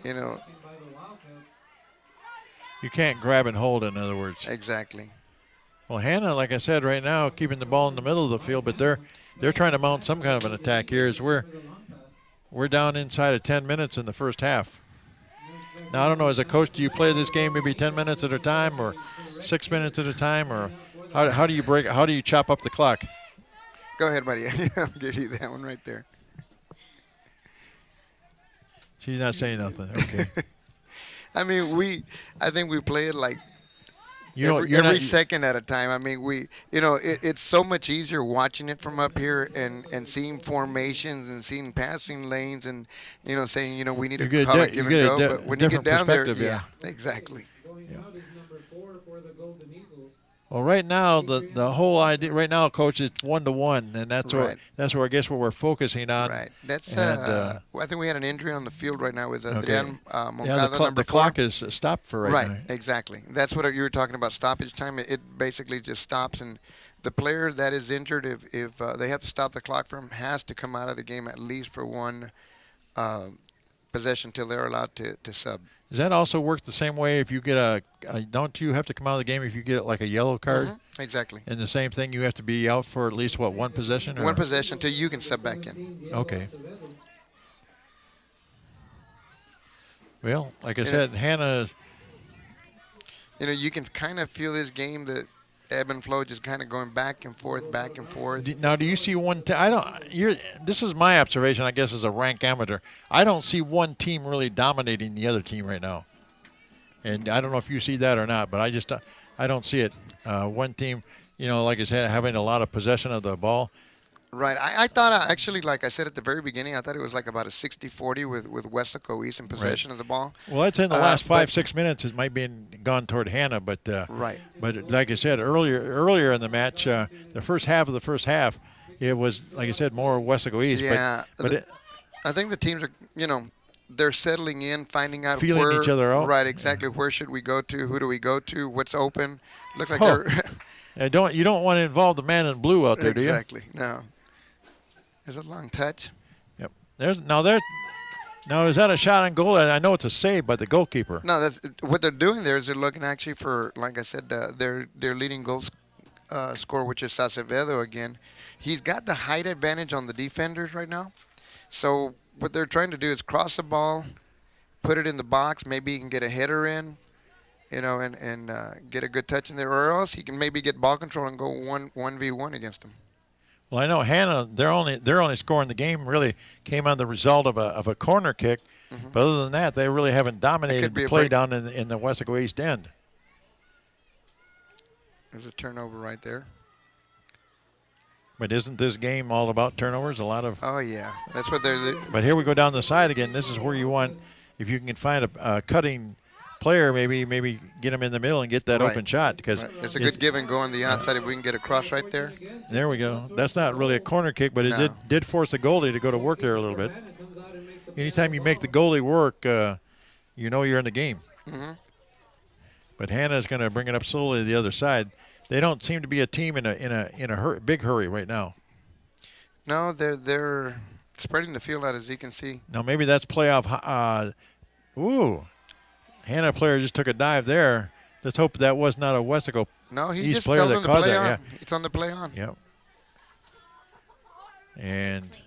By the Wildcats. You can't grab and hold, in other words. Exactly. Well, Hanna, like I said, right now keeping the ball in the middle of the field, but they're trying to mount some kind of an attack here. As we're down inside of 10 minutes in the first half. Now I don't know, as a coach, do you play this game maybe 10 minutes at a time, or 6 minutes at a time, or how do you chop up the clock? Go ahead, buddy. I'll give you that one right there. She's not saying nothing. Okay. I mean, I think we play it like You're every not, second at a time. I mean, it's so much easier watching it from up here and seeing formations and seeing passing lanes and, saying, we need to call it give and go. But when you get down there, yeah, exactly. Going out is number 4 for the Golden Eagles. Well, right now the whole idea right now, Coach, it's 1-to-1, and that's Right. where I guess what we're focusing on. Right. That's. And, I think we had an injury on the field right now with Okay. Adrian Moncada, Yeah, number the 4. clock is stopped for right now. Right, exactly. That's what you were talking about, stoppage time. It basically just stops, and the player that is injured, if they have to stop the clock for him, has to come out of the game at least for one possession till they're allowed to sub. Does that also work the same way if you get don't you have to come out of the game if you get like a yellow card? Mm-hmm. Exactly. And the same thing, you have to be out for at least, one possession? One possession till you can sub back in. Okay. Well, like I said, Hanna, You can kind of feel this game, the ebb and flow, just kind of going back and forth, back and forth. now do you see one this is my observation, I guess, as a rank amateur. I don't see one team really dominating the other team right now. And I don't know if you see that or not, but I don't see it. One team, like I said, having a lot of possession of the ball. Right. I thought, actually, like I said at the very beginning, I thought it was like about a 60-40 with Weslaco East in possession of the ball. Well, I'd say in the last 5-6 minutes it might be gone toward Hanna, but Right. But like I said earlier in the match, the first half of the first half, it was, like I said, more Weslaco East. Yeah. But I think the teams are, they're settling in, finding out Feeling each other out. Right, exactly. Where should we go to? Who do we go to? What's open? Looks like Oh. they're you don't want to involve the man in blue out there, do you? exactly. No. There's a long touch. Yep. Now, is that a shot on goal? I know it's a save by the goalkeeper. No, that's what they're doing there is they're looking actually for, like I said, their leading goal scorer, which is Acevedo again. He's got the height advantage on the defenders right now. So what they're trying to do is cross the ball, put it in the box. Maybe he can get a header in, and get a good touch in there, or else he can maybe get ball control and go 1v1 against him. Well, I know Hanna. They're only scoring the game. Really came on the result of a corner kick. Mm-hmm. But other than that, they really haven't dominated the play break. down in the Weslaco East end. There's a turnover right there. But isn't this game all about turnovers? A lot of. Oh yeah, that's what they're. But here we go down the side again. This is where you want, if you can find a cutting player, maybe get him in the middle and get that Right. open shot, because Right. It's a good give and go on the outside if we can get a cross right there. there we go. That's not really a corner kick, but it No. did force the goalie to go to work there a little bit. Hannah comes out and makes a Anytime you make the goalie work, you know you're in the game. Mm-hmm. But Hannah's going to bring it up slowly to the other side. They don't seem to be a team in a big hurry right now. No, they're spreading the field out, as you can see. Now maybe that's playoff. Hanna player just took a dive there. Let's hope that was not a Weslaco. No, he East just player told that him to caused play that, on. yeah. It's on the play on. Yep. And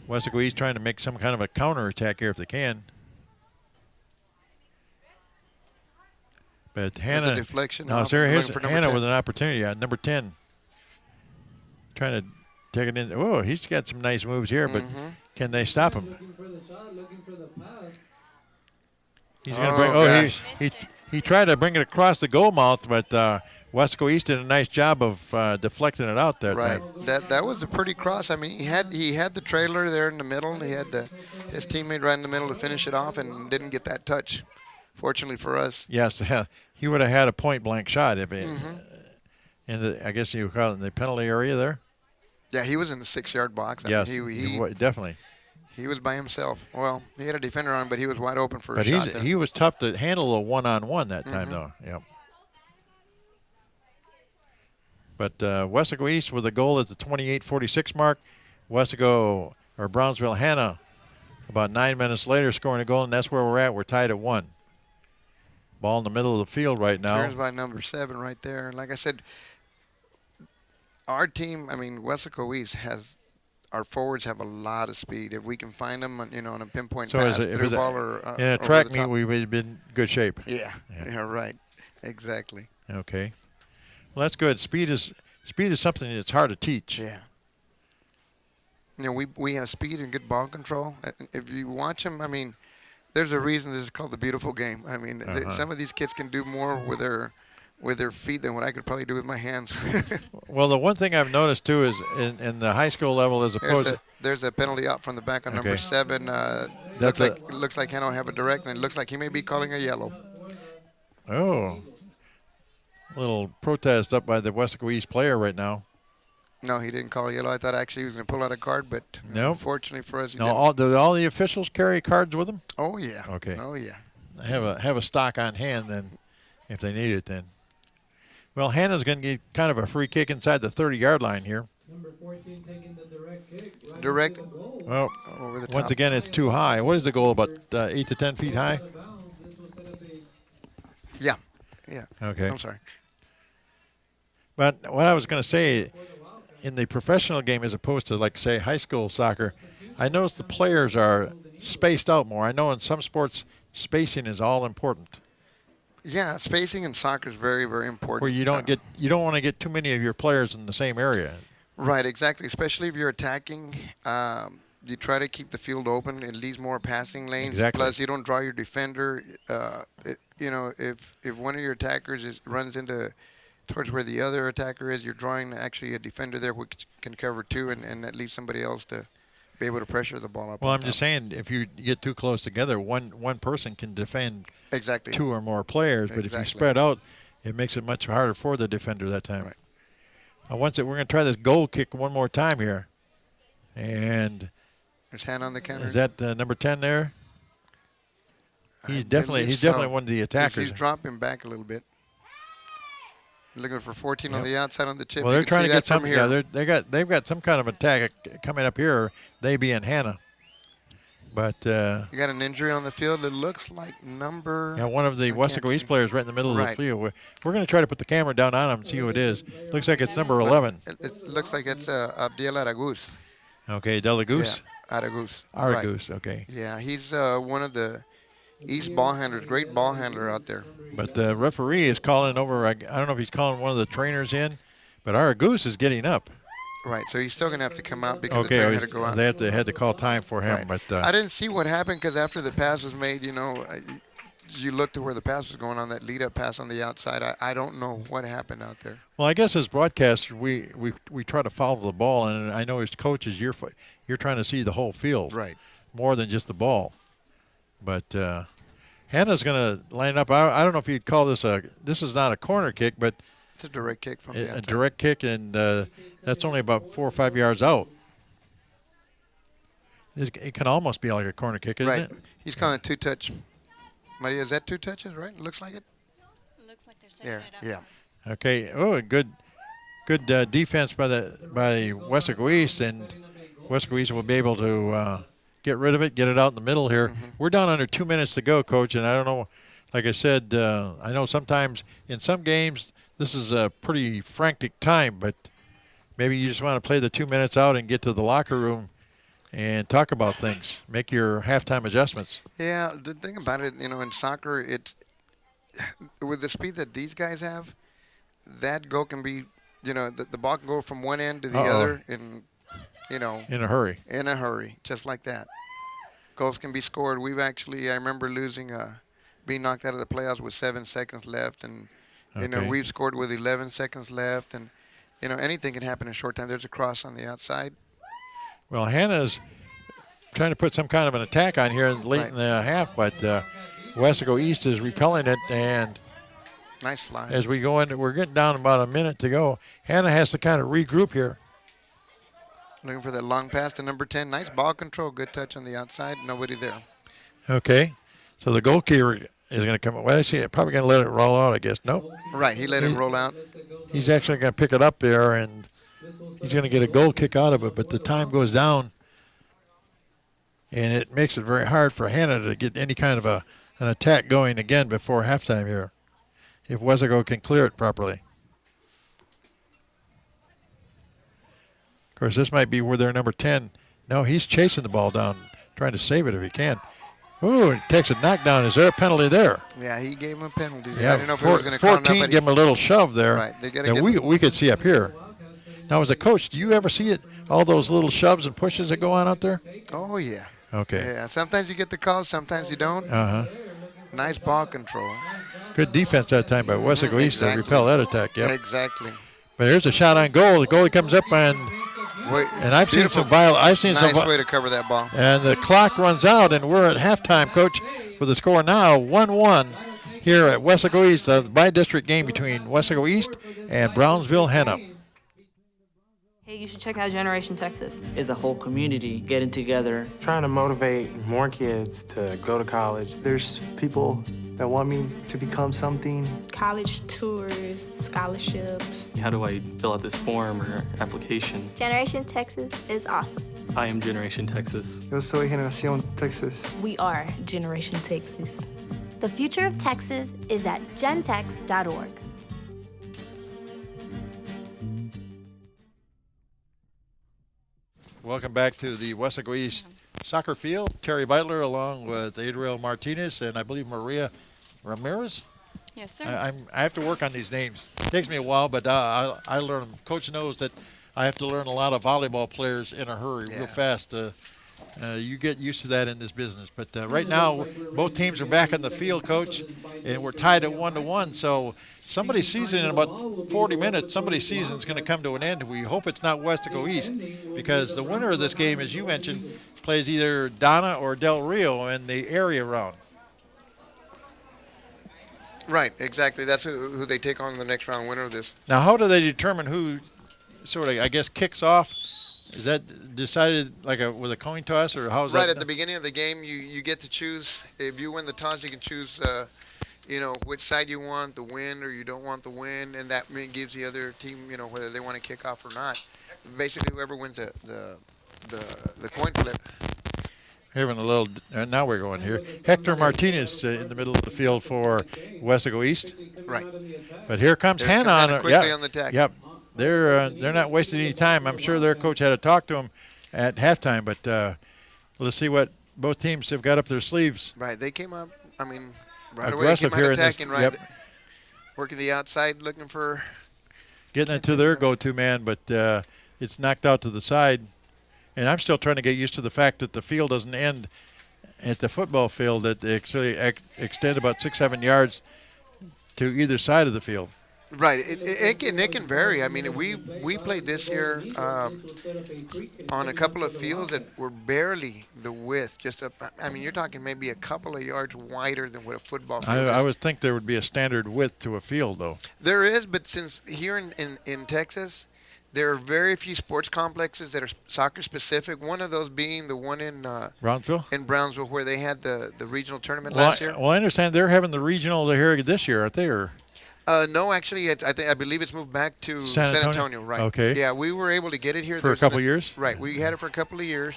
Weslaco East trying to make some kind of a counterattack here if they can. But Hanna. There's a deflection. Now, Now, here's looking for number Hanna 10. with an opportunity. Number 10. Trying to take it in. Oh, he's got some nice moves here, but can they stop him? looking for the shot, looking for the pass. He's going to Oh, bring. gosh. He tried to bring it across the goal mouth, but Weslaco East did a nice job of deflecting it out that Right. time. That was a pretty cross. I mean, he had the trailer there in the middle. He had his teammate right in the middle to finish it off, and didn't get that touch. Fortunately for us. Yes, he would have had a point blank shot if it, in the, I guess you would call it in the penalty area there. Yeah, he was in the 6-yard box. Yes, he definitely. he was by himself. Well, he had a defender on, but he was wide open for But a shot there. he was tough to handle a one-on-one that time, though. Yep. But Weslaco East with a goal at the 28:46 mark. Weslaco or Brownsville Hannah about 9 minutes later scoring a goal, and that's where we're at. We're tied at 1. Ball in the middle of the field right now. Turns by number 7 right there. And like I said, our team, Weslaco East our forwards have a lot of speed. If we can find them, on a pinpoint So pass, if through it's ball or in a over track the meet, top. we would have been in good shape. Yeah, right. Exactly. Okay. Well, that's good. Speed is something that's hard to teach. Yeah. We have speed and good ball control. If you watch them, there's a reason this is called the beautiful game. Some of these kids can do more with their feet than what I could probably do with my hands. Well, the one thing I've noticed too is in the high school level, as opposed to There's a penalty out from the back on number Okay. 7. Looks like Hanna have a direct, and it looks like he may be calling a yellow. a little protest up by the Weslaco East player right now. No, he didn't call a yellow. I thought actually he was going to pull out a card, but Nope. unfortunately for us, he Now, didn't. do all the officials carry cards with them? Oh yeah. Okay. Oh yeah. Have a stock on hand then, if they need it then. Well, Hannah's going to get kind of a free kick inside the 30-yard line here. Number 14 taking the direct kick. Right Direct. into the goal. Well, Over the top. once again, it's too high. What is the goal? About 8 to 10 feet high? Out of bounds. This was set up a Yeah. Yeah. Okay. I'm sorry. But what I was going to say, in the professional game as opposed to, like, say, high school soccer, I noticed the players are spaced out more. I know in some sports, spacing is all important, Yeah, spacing in soccer is very, very important. where you don't want to get too many of your players in the same area. Right, exactly. Especially if you're attacking, you try to keep the field open. It leaves more passing lanes. Exactly. Plus, you don't draw your defender. If one of your attackers runs into towards where the other attacker is, you're drawing actually a defender there which can cover 2, and that leaves somebody else to be able to pressure the ball up. Well, on I'm just top. saying, if you get too close together, one person can defend Exactly. 2 or more players. But if you Exactly. spread out, it makes it much harder for the defender that time. Right. We're going to try this goal kick one more time here. And There's Hanna on the counter. is that number 10 there? He's I definitely believe definitely so. one of the He's attackers. dropping back a little bit. Looking for 14 on Yep. the outside on the chip. Well, You they're can trying see to that get some. from here. Yeah, they've got some kind of attack coming up here. They being Hanna. But You got an injury on the field. It looks like number. yeah, one of the I can't Weslaco East see. players right in the middle of the Right. field. We're going to try to put the camera down on him and see who it is. Looks like it's number 11. It looks like it's Abdiel Aragus. Okay, Delagoose. Yeah, Aragus. Aragoose, okay. Yeah, he's one of the East ball handlers, great ball handler out there. But the referee is calling over. I don't know if he's calling one of the trainers in, but Aragoose is getting up. Right, so he's still going to have to come out because the Okay, trainer had to go out. they had to call time for him. Right. But I didn't see what happened because after the pass was made, you looked to where the pass was going on, that lead-up pass on the outside. I don't know what happened out there. well, I guess as broadcasters, we try to follow the ball, and I know as coaches, you're trying to see the whole field, Right. more than just the ball. But Hannah's going to line up. I don't know if you'd call this this is not a corner kick, but It's a direct kick from the a outside. direct kick, and that's only about 4 or 5 yards out. It can almost be like a corner kick, isn't Right. it? He's calling it two-touch. Maria, is that 2 touches, right? Looks like it? It looks like they're setting There, it up. yeah. Okay. Oh, good defense by Weslaco East, and Weslaco East will be able to get rid of it, get it out in the middle here. We're down under 2 minutes to go, Coach, and I don't know. Like I said, I know sometimes in some games this is a pretty frantic time, but maybe you just want to play the 2 minutes out and get to the locker room and talk about things. Make your halftime adjustments. Yeah, the thing about it, in soccer, it's with the speed that these guys have, that goal can be, the ball can go from one end to the other in In a hurry. in a hurry, just like that. Goals can be scored. I remember losing, being knocked out of the playoffs with 7 seconds left, and Okay. we've scored with 11 seconds left, and anything can happen in a short time. There's a cross on the outside. Well, Hannah's trying to put some kind of an attack on here late in the half, but Weslaco East is repelling it, and Nice slide. as we go in, we're getting down about a minute to go. Hanna has to kind of regroup here. Looking for that long pass to number 10. Nice ball control. Good touch on the outside. Nobody there. Okay, so the goalkeeper is going to come. Well, I see. Probably going to let it roll out, I guess. No, Right. He let it roll out. he's actually going to pick it up there, and he's going to get a goal kick out of it. But the time goes down, and it makes it very hard for Hanna to get any kind of an attack going again before halftime here, if Weslaco can clear it properly. Of course, this might be where their number 10. No, he's chasing the ball down, trying to save it if he can. Ooh, it takes a knockdown. Is there a penalty there? Yeah, he gave him a penalty. I Yeah, didn't know if he was going to call him 14 give him a little shove there Right, they gotta that get- we could see up here. Now, as a coach, do you ever see it? All those little shoves and pushes that go on out there? Oh, yeah. Okay. Yeah, sometimes you get the call, sometimes you don't. Uh-huh. Nice ball control. Good defense that time by Weslaco East to Exactly. repel that attack. Yep. Exactly. But here's a shot on goal. The goalie comes up and Wait, I've seen beautiful. some violent. I've seen Nice some. way to cover that ball. And the clock runs out, and we're at halftime, Coach, with the score now 1-1 here at Weslaco East, the bi-district game between Weslaco East and Brownsville Hannah. Hey, you should check out Generation Texas. Is a whole community getting together. Trying to motivate more kids to go to college. There's people that want me to become something. College tours, scholarships. How do I fill out this form or application? Generation Texas is awesome. I am Generation Texas. Yo soy Generación Texas. We are Generation Texas. The future of Texas is at gentex.org. Welcome back to the Weslaco East soccer field. Terry Beitler along with Adriel Martinez and I believe Maria Ramirez. Yes, sir. I have to work on these names. It takes me a while, but I learn them. Coach knows that I have to learn a lot of volleyball players in a hurry, real fast. You get used to that in this business. But right now, both teams are back in the field, Coach, and we're tied at 1-1. So somebody's season in about 40 minutes, somebody's season is going to come to an end. We hope it's not Weslaco East, because the winner of this game, as you mentioned, plays either Donna or Del Rio in the area round. Right, exactly. That's who they take on in the next round, winner of this. Now, how do they determine who sort of, I guess, kicks off? Is that decided like with a coin toss, or how is that? Right at the beginning of the game, you get to choose. If you win the toss, you can choose, which side you want, the win or you don't want the win, and that gives the other team, whether they want to kick off or not. Basically, whoever wins the coin flip, Having a little. Now we're going here. Hector Martinez in the middle of the field for Weslaco East. Right. But here comes There's Hanna on quickly on the attack. Yep. They're not wasting any time. I'm sure their coach had to talk to them at halftime. But let's see what both teams have got up their sleeves. Right. They came up. I mean, right Aggressive away they here came out attacking. in this, Right. Working the outside, looking for. Getting into their go-to man, but it's knocked out to the side. And I'm still trying to get used to the fact that the field doesn't end at the football field, that they actually extend about 6-7 yards to either side of the field. Right. It can vary. I mean, we played this year on a couple of fields that were barely the width. You're talking maybe a couple of yards wider than what a football field is. I would think there would be a standard width to a field, though. There is, but since here in Texas, there are very few sports complexes that are soccer specific. One of those being the one in Brownsville? In Brownsville, where they had the regional tournament last year. Well, I understand they're having the regional here this year, aren't they? Or no, actually, I believe it's moved back to San Antonio. Right. Okay. Yeah, we were able to get it here for a couple of years. Right, we had it for a couple of years,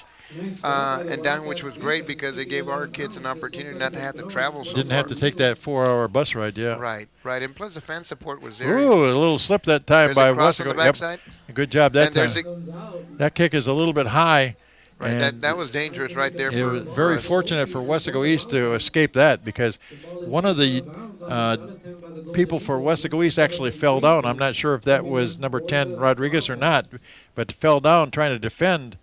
and down, which was great because it gave our kids an opportunity not to have to travel. Didn't have to take that 4-hour bus ride. Yeah. Right, and plus the fan support was there. Ooh, a little slip that time by Weslaco. Yep. Good job that time. That kick is a little bit high. Right, that was dangerous right there. It was very fortunate for Weslaco East to escape that, because one of the people for Weslaco East actually fell down. I'm not sure if that was number 10 Rodriguez or not, but fell down trying to defend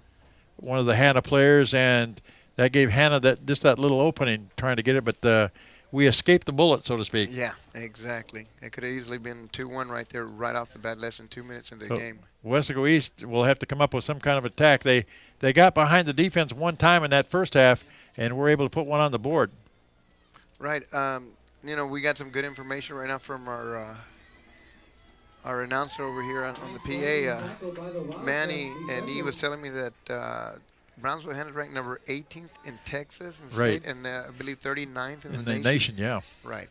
one of the Hanna players, and that gave Hanna that little opening trying to get it, but we escaped the bullet, so to speak. Yeah, exactly. It could have easily been 2-1 right there, right off the bat, less than 2 minutes into the game. Weslaco East will have to come up with some kind of attack. They got behind the defense one time in that first half and were able to put one on the board. Right. We got some good information right now from our announcer over here on the PA, Manny, and he was telling me that Brownsville Hannah is ranked number 18th in Texas in state, and I believe 39th in the nation. Yeah. Right.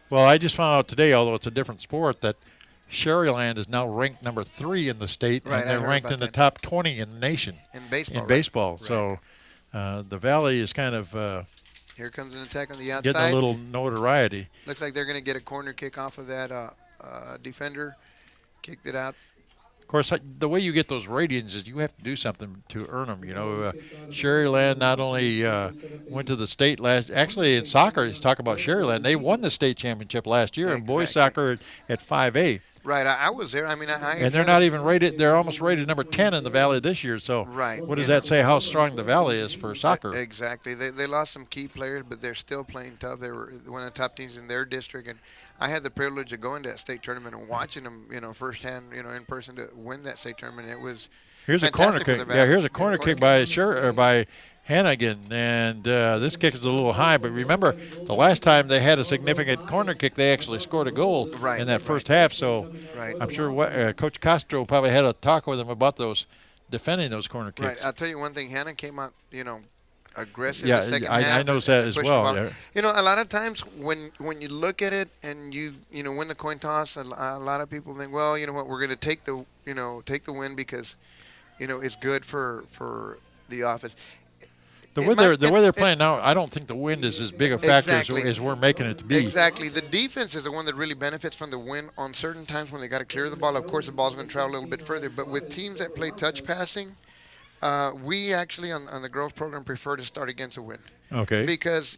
Well, I just found out today, although it's a different sport, that Sherryland is now ranked number 3 in the state, and they're ranked in the top 20 in the nation. In baseball. In baseball. Right. So the Valley is kind of here comes an attack on the outside. Getting a little notoriety. Looks like they're going to get a corner kick off of that defender. Kicked it out. Of course, the way you get those ratings is you have to do something to earn them. Sherryland not only went to the state actually in soccer, let's talk about Sherryland. They won the state championship last year in boys soccer at 5A. Right, I was there. And they're not even rated. They're almost rated number 10 in the Valley this year. So, what does that say? How strong the Valley is for soccer? Exactly. They lost some key players, but they're still playing tough. They were one of the top teams in their district, and I had the privilege of going to that state tournament and watching them, firsthand, in person to win that state tournament. It was here's a corner kick. Yeah, here's a corner kick by Hannigan, and this kick is a little high, but remember, the last time they had a significant corner kick, they actually scored a goal in that first half, so I'm sure Coach Castro probably had a talk with them about defending those corner kicks. Right, I'll tell you one thing, Hanna came out, aggressive in the second half. I noticed that as well. Yeah. A lot of times when you look at it and you win the coin toss, a lot of people think, well, you know what, we're going to take the win because, it's good for the offense. The way they're playing now, I don't think the wind is as big a factor as we're making it to be. Exactly. The defense is the one that really benefits from the wind on certain times when they got to clear the ball. Of course, the ball's going to travel a little bit further. But with teams that play touch passing, we actually on the girls program prefer to start against a wind. Okay. Because,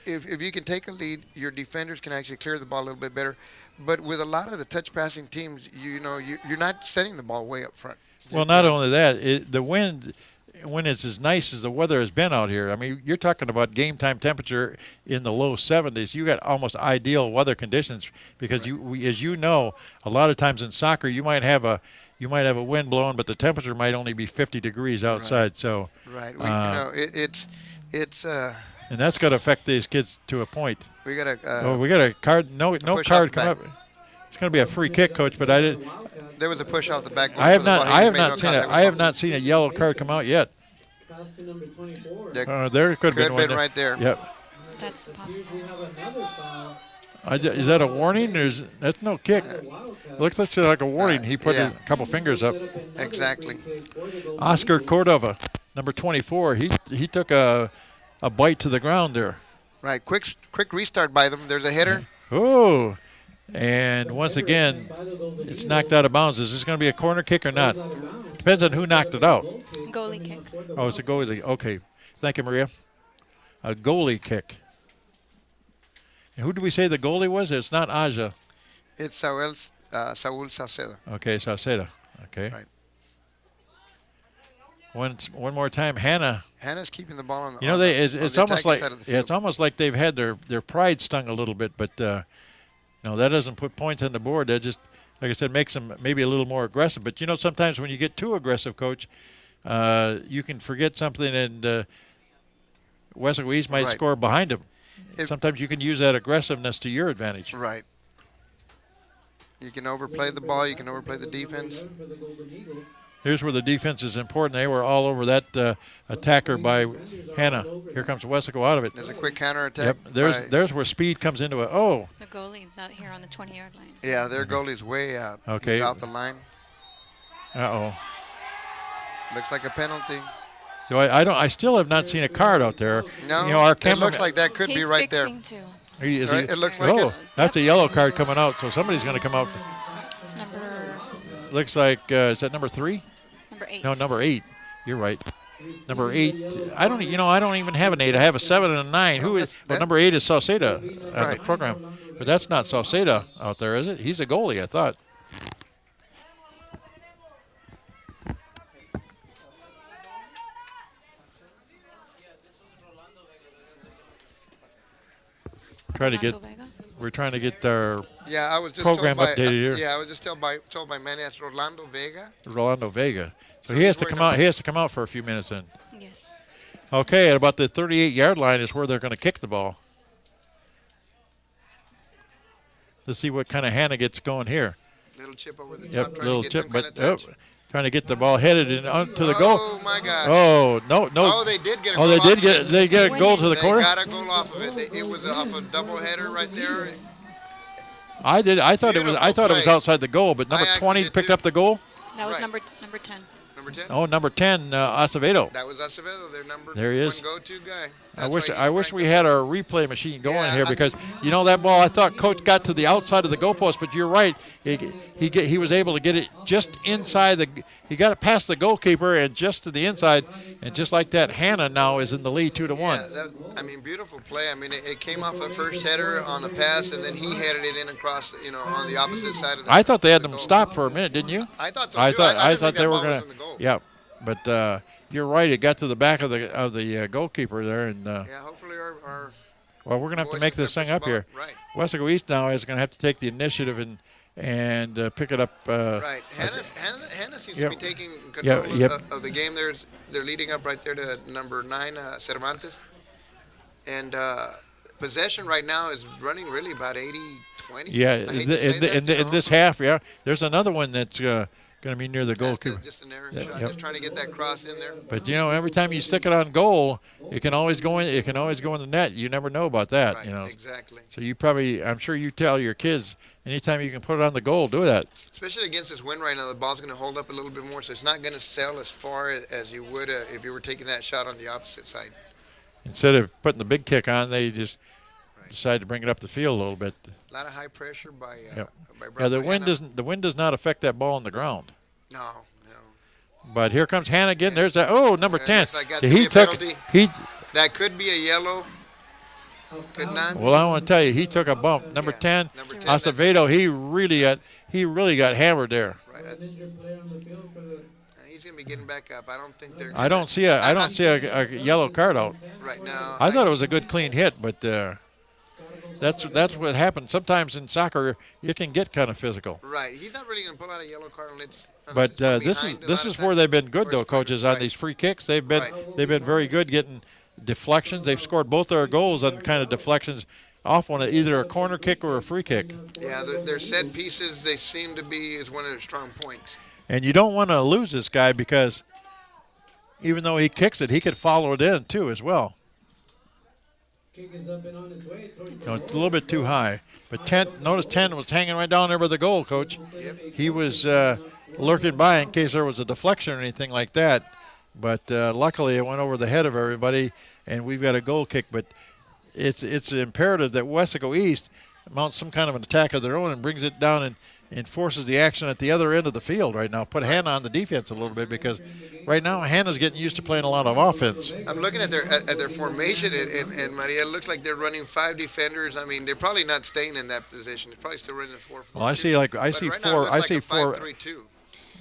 if you can take a lead, your defenders can actually clear the ball a little bit better. But with a lot of the touch passing teams, you're not setting the ball way up front. Well, not only that, the wind – when it's as nice as the weather has been out here, I mean, you're talking about game time temperature in the low 70s. You got almost ideal weather conditions because as you know, a lot of times in soccer you might have a wind blowing, but the temperature might only be 50 degrees outside. Right. So it's and that's got to affect these kids to a point. We got a card. No card come up. It's going to be a free kick, Coach. But I didn't. There was a push off the back. I have not seen a yellow card come out yet. There could have been right there. Yep. That's possible. Is that a warning? That's no kick. Looks like a warning. He put a couple fingers up. Exactly. Oscar Cordova. Number 24, he took a bite to the ground there. Right, quick restart by them. There's a header. Oh, and once again, it's knocked out of bounds. Is this going to be a corner kick or not? Depends on who knocked it out. Goalie kick. Oh, it's a goalie. Okay. Thank you, Maria. A goalie kick. And who did we say the goalie was? It's not Aja. It's Saul Salcedo. Okay, Salcedo. Okay. Right. One more time, Hanna. Hanna's keeping the ball on. You know, it's almost like it's almost like they've had their pride stung a little bit, but that doesn't put points on the board. That just, like I said, makes them maybe a little more aggressive. But sometimes when you get too aggressive, Coach, you can forget something, and Weslaco East might score behind them. Sometimes you can use that aggressiveness to your advantage. Right. You can overplay the ball. You can overplay the defense. Here's where the defense is important. They were all over that attacker by Hanna. Here comes Weslaco out of it. There's a quick counter attack. Yep. There's where speed comes into it. Oh. The goalie's out here on the 20-yard line. Yeah, their goalie's way out. Okay. He's out the line. Uh-oh. Looks like a penalty. So I still have not seen a card out there. No. Our it looks like that could be right there. Too. It looks like that's a yellow card coming out. So somebody's going to come out. It's number. Looks like is that number 3? Number 8. No, number 8. You're right. Number 8. I don't even have an 8. I have a 7 and a 9. Who is? Well, number 8 is Sauceda on the program, but that's not Sauceda out there, is it? He's a goalie, I thought. We're trying to get our I was just program told by, updated here. Yeah, I was just told by Manny that's Rolando Vega. Rolando Vega. So he has to come out. He has to come out for a few minutes then. Yes. Okay, at about the 38-yard line is where they're going to kick the ball. Let's see what kind of Hanna gets going here. Little chip over the top. Yep, little chip, but trying to get the ball headed to the goal. Oh my gosh! Oh no! Oh, they did get a goal. They get a goal to the corner. They got a goal off of it. It was off a double header right there. I did. I thought it was outside the goal, but number 20 picked up the goal. That was number 10. Number 10. Oh, number 10, Acevedo. That was Acevedo, their number there he is. one go-to guy. I wish we had our replay machine going here because that ball. I thought Coach got to the outside of the goalpost, but you're right. He was able to get it just inside He got it past the goalkeeper and just to the inside, and just like that, Hanna now is in the lead 2-1. Yeah, beautiful play. It came off a first header on a pass, and then he headed it in across, on the opposite side of the. I thought they had them stopped for a minute, didn't you? I thought so too. I thought they were going to. Yeah, but you're right. It got to the back of the goalkeeper there, and hopefully our well, we're going to have to make this thing up here. Right. Weslaco East now is going to have to take the initiative and pick it up. Right. Hanna seems to be taking control of the game. They're leading up right there to number 9, Cervantes, and possession right now is running really about 80-20. Yeah, in this half, there's another one that's going to be near the goalkeeper. Just an errant shot, just trying to get that cross in there. But every time you stick it on goal, it can always go in. It can always go in the net. You never know about that. Right, exactly. So I'm sure you tell your kids anytime you can put it on the goal, do that. Especially against this wind right now, the ball's going to hold up a little bit more, so it's not going to sail as far as you would if you were taking that shot on the opposite side. Instead of putting the big kick on, they just decide to bring it up the field a little bit. A lot of high pressure by the wind does not affect that ball on the ground. No. But here comes Hanna again. There's that. Oh, number 10. That could be a yellow. Could not. Well, I want to tell you, he took a bump. Number 10, Acevedo. He really got hammered there. Right. He's going to be getting back up. I don't think they're. I don't see a yellow card out. Right now. I thought it was a good clean hit, but that's what happens. Sometimes in soccer, you can get kind of physical. Right. He's not really going to pull out a yellow card unless but this is where they've been good though, coaches, on these free kicks. They've been very good getting deflections. They've scored both their goals on kind of deflections off on either a corner kick or a free kick. Yeah, their set pieces they seem to be is one of their strong points. And you don't want to lose this guy because even though he kicks it, he could follow it in too as well. Kick is up and on its way towards so it's a little bit too high. But notice 10 was hanging right down there by the goal, Coach. He was lurking by in case there was a deflection or anything like that. but luckily it went over the head of everybody, and we've got a goal kick. But it's imperative that Weslaco East mounts some kind of an attack of their own and brings it down and forces the action at the other end of the field right now. Put Hanna on the defense a little bit, because right now Hanna's getting used to playing a lot of offense. I'm looking at their formation, and Maria, it looks like they're running 5 defenders. I mean, they're probably not staying in that position. They're probably still running a 4-4. Well, I see four. I see four. 5-3-2.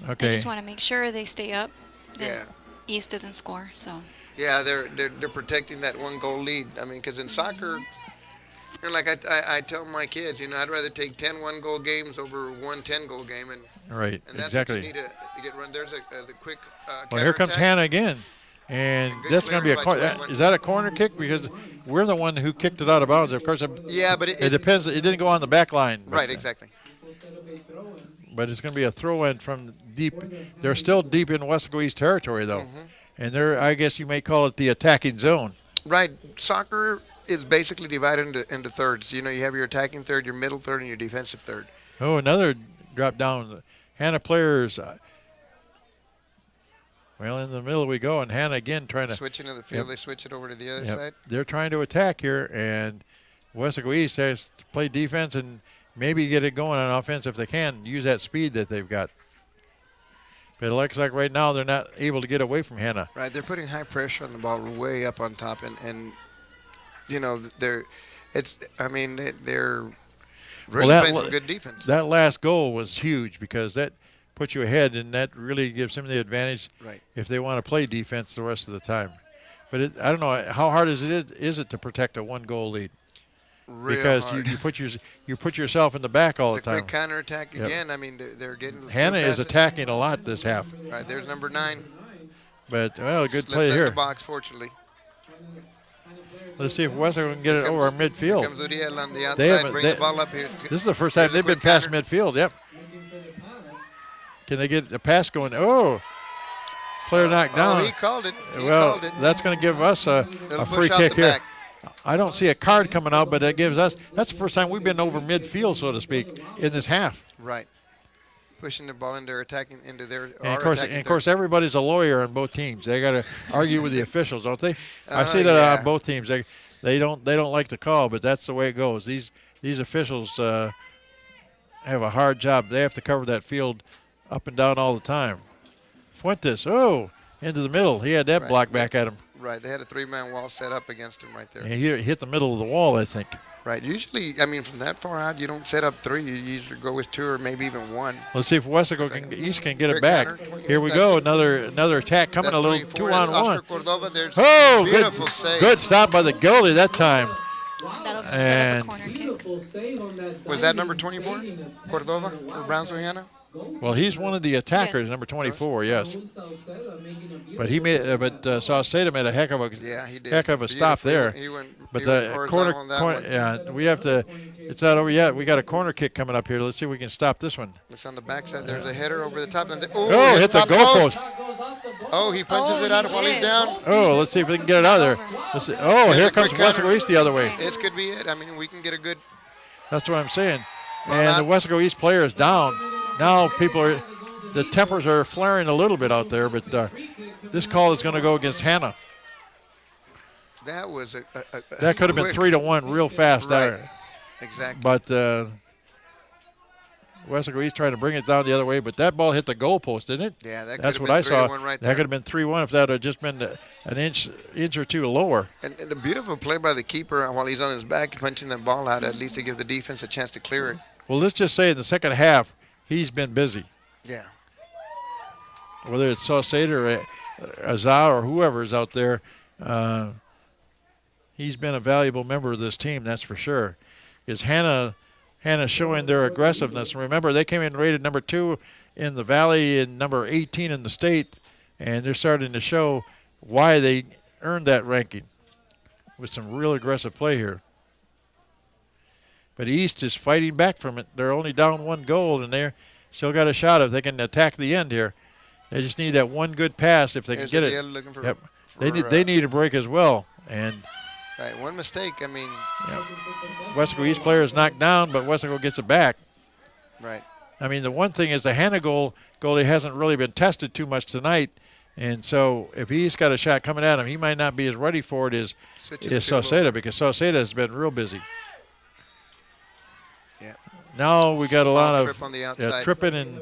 Okay. I just want to make sure they stay up. Yeah. East doesn't score, so. Yeah, they're protecting that 1-goal lead. I mean, because in soccer, you know, like I tell my kids, you know, I'd rather take 10 1-goal games over one 10-goal game, and right, and that's exactly. what you need to get run. There's the quick. Well, here comes Hanna again, and that's going to be is that a corner kick? Because we're the one who kicked it out of bounds. Of course, yeah, but it depends. It didn't go on the back line. Right, exactly. But it's going to be a throw-in from deep. They're still deep in Weslaco East territory, though, and I guess you may call it the attacking zone. Right, soccer is basically divided into thirds. You know, you have your attacking third, your middle third, and your defensive third. Oh, another drop down. Hanna players. Well, in the middle we go, and Hanna again trying to switch into the field. They switch it over to the other side. They're trying to attack here, and Weslaco East has to play defense and maybe get it going on offense if they can use that speed that they've got. But it looks like right now they're not able to get away from Hanna. Right, they're putting high pressure on the ball way up on top, and you know they're really playing some good defense. That last goal was huge because that puts you ahead, and that really gives them the advantage if they want to play defense the rest of the time. But I don't know, how hard is it to protect a 1-goal lead? Because you put yourself in the back all the time. Quick counterattack again. I mean, they're getting. Hanna is attacking a lot this half. Right, there's number 9. But well, good play here. The box, fortunately. Let's see if Weslaco can get it over midfield. Comes Uriel on the outside, bring the ball up here. This is the first time they've been past midfield. Yep. Can they get a pass going? Oh, player knocked down. Oh, he called it. That's going to give us a free kick here. Back. I don't see a card coming out, but that gives us. That's the first time we've been over midfield, so to speak, in this half. Right. Pushing the ball into their. And of course, everybody's a lawyer on both teams. They got to argue with the officials, don't they? I see that on both teams. They don't like to call, but that's the way it goes. These officials have a hard job. They have to cover that field up and down all the time. Fuentes, into the middle. He had that block back at him. Right, they had a 3-man wall set up against him right there. And he hit the middle of the wall, I think. Right, usually, I mean, from that far out, you don't set up 3. You usually go with 2 or maybe even 1. Let's see if Weslaco East can get it back. Here we go, another attack coming, a little 2-on-1. Oh, beautiful save. Good stop by the goalie that time. And corner kick. Was that number 24, Cordova for Brownsville Hannah? Well, he's one of the attackers, number 24, yes. But Sauceda made a heck of a stop there. But the corner, we have to. It's not over yet. We got a corner kick coming up here. Let's see if we can stop this one. Looks on the backside. There's a header over the top. Hit the goalpost. Oh, he punches it out while he's down. Oh, let's see if we can get it out of there. Here comes Weslaco East the other way. This could be it. I mean, we can get a good. That's what I'm saying. And the Weslaco East player is down. Now the tempers are flaring a little bit out there, but this call is going to go against Hanna. That was that could have been 3-1 real fast there. Exactly. But Weslaco East trying to bring it down the other way, but that ball hit the goalpost, didn't it? Yeah, that's what I saw. That could have been 3-1 if that had just been an inch or two lower. And the beautiful play by the keeper while he's on his back, punching that ball out, at least to give the defense a chance to clear it. Well, let's just say in the second half, he's been busy. Yeah. Whether it's Sauceda or Azar or whoever is out there, he's been a valuable member of this team, that's for sure. Because Hanna showing their aggressiveness. Remember, they came in rated number 2 in the Valley and number 18 in the state, and they're starting to show why they earned that ranking with some real aggressive play here. But East is fighting back from it. They're only down 1 goal, and they're still got a shot if they can attack the end here. They just need that one good pass if they can get it. They need a break as well. And right, one mistake. I mean, Weslaco East player is knocked down, but Weslaco gets it back. Right. I mean, the one thing is the Hanna goalie hasn't really been tested too much tonight, And so if he's got a shot coming at him, he might not be as ready for it as Sauceda, because Sauceda has been real busy. Yeah. Now we got a lot of trip on the outside. tripping and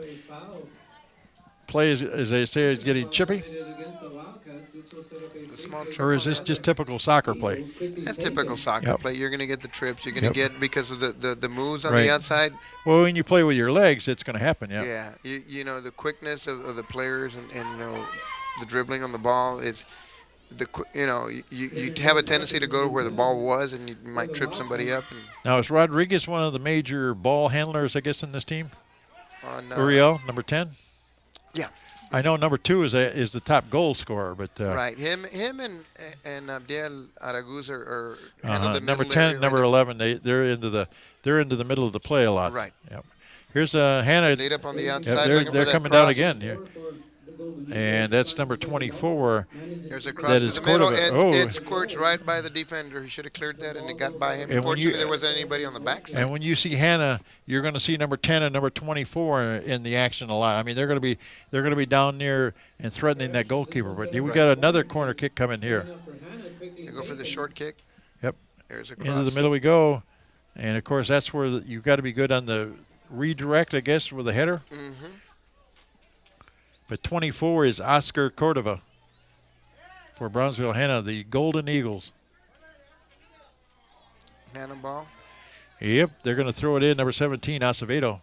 plays, as they say, is getting chippy. The small trip Or is on this the just outside. typical soccer play? That's typical soccer play. You're going to get the trips. You're going to get, because of the moves on Right. the outside. Well, when you play with your legs, it's going to happen, yeah. Yeah. You know, the quickness of the players and you know, the dribbling on the ball is you know, you have a tendency to go to where the ball was, and you might trip somebody up. And Now, is Rodriguez one of the major ball handlers, I guess, in this team? on, Uriel, number 10? Yeah. I know number 2 is the top goal scorer, but Right. Him and Abdiel Araguz are handle the number middle 10, area number right 11, they're into the middle of the play a lot. Right. Yep. Here's Hannah. Lead up on the Yep, outside. they're looking for that coming down cross. again here. And that's number 24. There's a cross That to is the middle. Cordova. It squirts right by the defender. He should have cleared that, and it got by him. And when Unfortunately, you- there wasn't anybody on the backside. And when you see Hanna, you're going to see number 10 and number 24 in the action a lot. I mean, they're going to be down near and threatening that goalkeeper. But we got another corner kick coming here. They go for the short kick. Yep. There's a cross. Into the middle we go. And of course, that's where you've got to be good on the redirect, I guess, with the header. Mm-hmm. But 24 is Oscar Cordova for Brownsville Hannah, the Golden Eagles. Hanna ball. Yep, they're going to throw it in, number 17, Acevedo.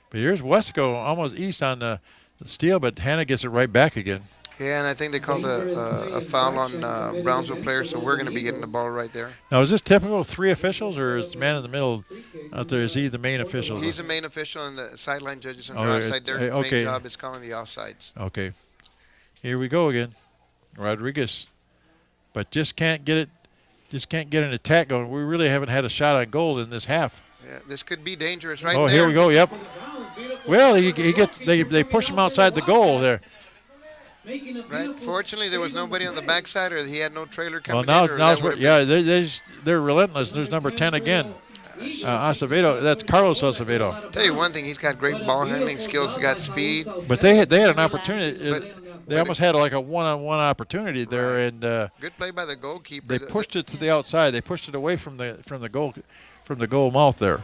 But here's Weslaco almost east on the steal, but Hanna gets it right back again. Yeah, and I think they called a foul on Brownsville player, so we're going to be getting the ball right there. Now, is this typical of 3 officials, or is the man in the middle out there, is he the main official? He's the main official, and the sideline judges on Oh, the outside. Their okay. main job is calling the offsides. Okay. Here we go again. Rodriguez. But just can't get an attack going. We really haven't had a shot on goal in this half. Yeah, this could be dangerous right Oh, there. here we go. Yep. Well, he gets they push him outside the goal there. Right. Fortunately, there was nobody on the backside, or he had no trailer Well, coming now in. or that would've they're relentless. There's number 10 again. Acevedo. That's Carlos Acevedo. been- Tell you one thing, he's got great ball handling skills. He's got speed. But they had an opportunity. But- They almost had like a one-on-one opportunity there, Right. and Good play by the goalkeeper. they pushed it to the outside. They pushed it away from the goal mouth there.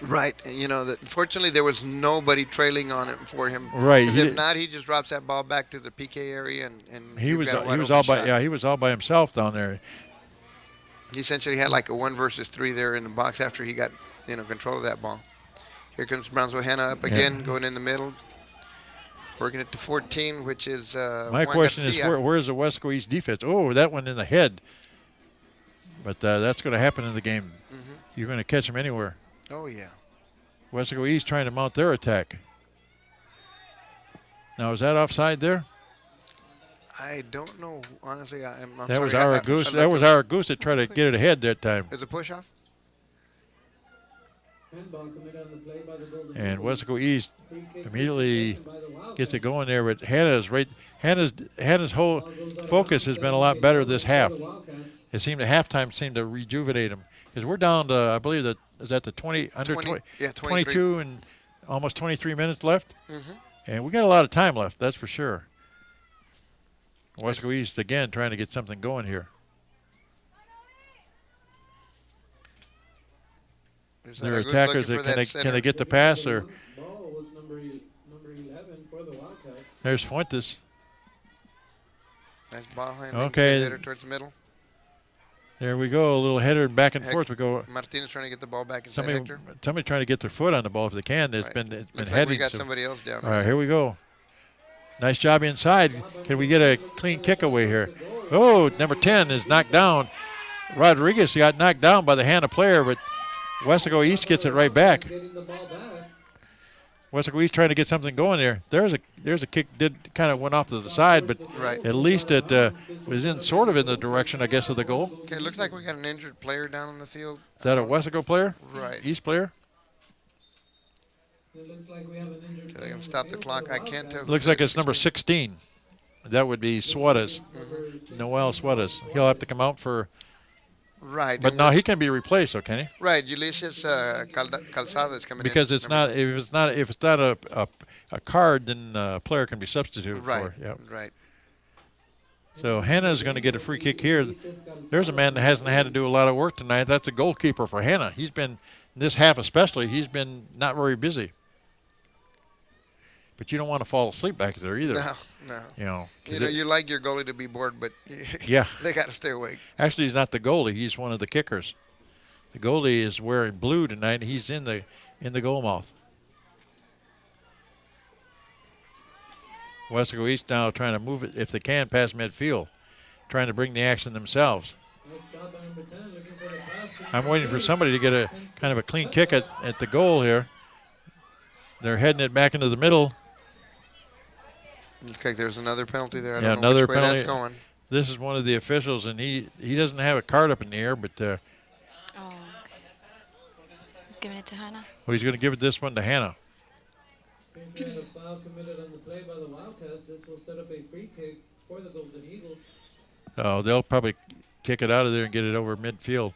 Right. And, you know, fortunately, there was nobody trailing on it for him. Right. 'Cause He if did- not, he just drops that ball back to the PK area, and He you've was got a he wide was open all by shot. he was all by himself down there. He essentially had like a 1 versus 3 there in the box after he got control of that ball. Here comes Brownsville Hannah up again, going in the middle, working it to 14, which is My Juan question is, Garcia. where's the Weslaco East defense? Oh, that one in the head. But that's going to happen in the game. Mm-hmm. You're going to catch them anywhere. Oh yeah. Weslaco East trying to mount their attack. Now, is that offside there? I don't know, honestly. I'm That was sorry. our goose. That was our goose that tried to get it ahead that time. There's a push off. And Weslaco East immediately gets it going there, but Hannah's whole focus has been a lot better this half. It seemed at halftime seemed to rejuvenate them, because we're down to, I believe, is that the 20 under 20, yeah, 22 and almost 23 minutes left, Mm-hmm. and we got a lot of time left. That's for sure. Weslaco East again trying to get something going here. Their attackers, can they get the pass, or Ball was number 11 for the Wildcats. there's Fuentes. Nice ball handling. Okay. Header towards the middle. There we go, a little header back and forth. We go. Martinez trying to get the ball back inside Hector. Somebody trying to get their foot on the ball if they can. It's Right. been Looks heading. like we got so- somebody else down. All right, here we go. Nice job inside. Can we get a clean kick away here? Oh, number 10 is knocked down. Rodriguez got knocked down by the Hanna player, but Weslaco East gets it right back. Weslaco East trying to get something going there. There's a kick kind of went off to the side, but Right. at least it was sort of in the direction, I guess, of the goal. Okay, looks like we got an injured player down on the field. Is that a Weslaco player? Right. East player? It looks like we have an injured Okay, they're gonna stop the clock. I can't tell. Looks like it's number 16. That would be Suarez. Noel Suarez. He'll have to come out for. Right. But and now he can be replaced, though, can he? Right, Ulysses Calzada is coming Because in. it's not if it's not a card, then a player can be substituted Right. for. Yep. Right. So Hanna's going to get a free kick here. There's a man that hasn't had to do a lot of work tonight. That's a goalkeeper for Hanna. He's been, this half especially, he's been not very busy. But you don't want to fall asleep back there either. No. You You like your goalie to be bored, but yeah, they got to stay awake. Actually, he's not the goalie. He's one of the kickers. The goalie is wearing blue tonight. He's in the goal mouth. Weslaco East now trying to move it, if they can, past midfield, trying to bring the action themselves. I'm waiting for somebody to get a kind of a clean kick at the goal here. They're heading it back into the middle. Looks like there's another penalty there. I Yeah, don't know another which way penalty. that's going. This is one of the officials, and he doesn't have a card up in the air, but Oh, okay. He's giving it to Hanna. he's going to give it this one to Hanna. Since we had a foul committed on the play by the Wildcats, this will set up a free kick for the Golden Eagles. Oh, they'll probably kick it out of there and get it over midfield.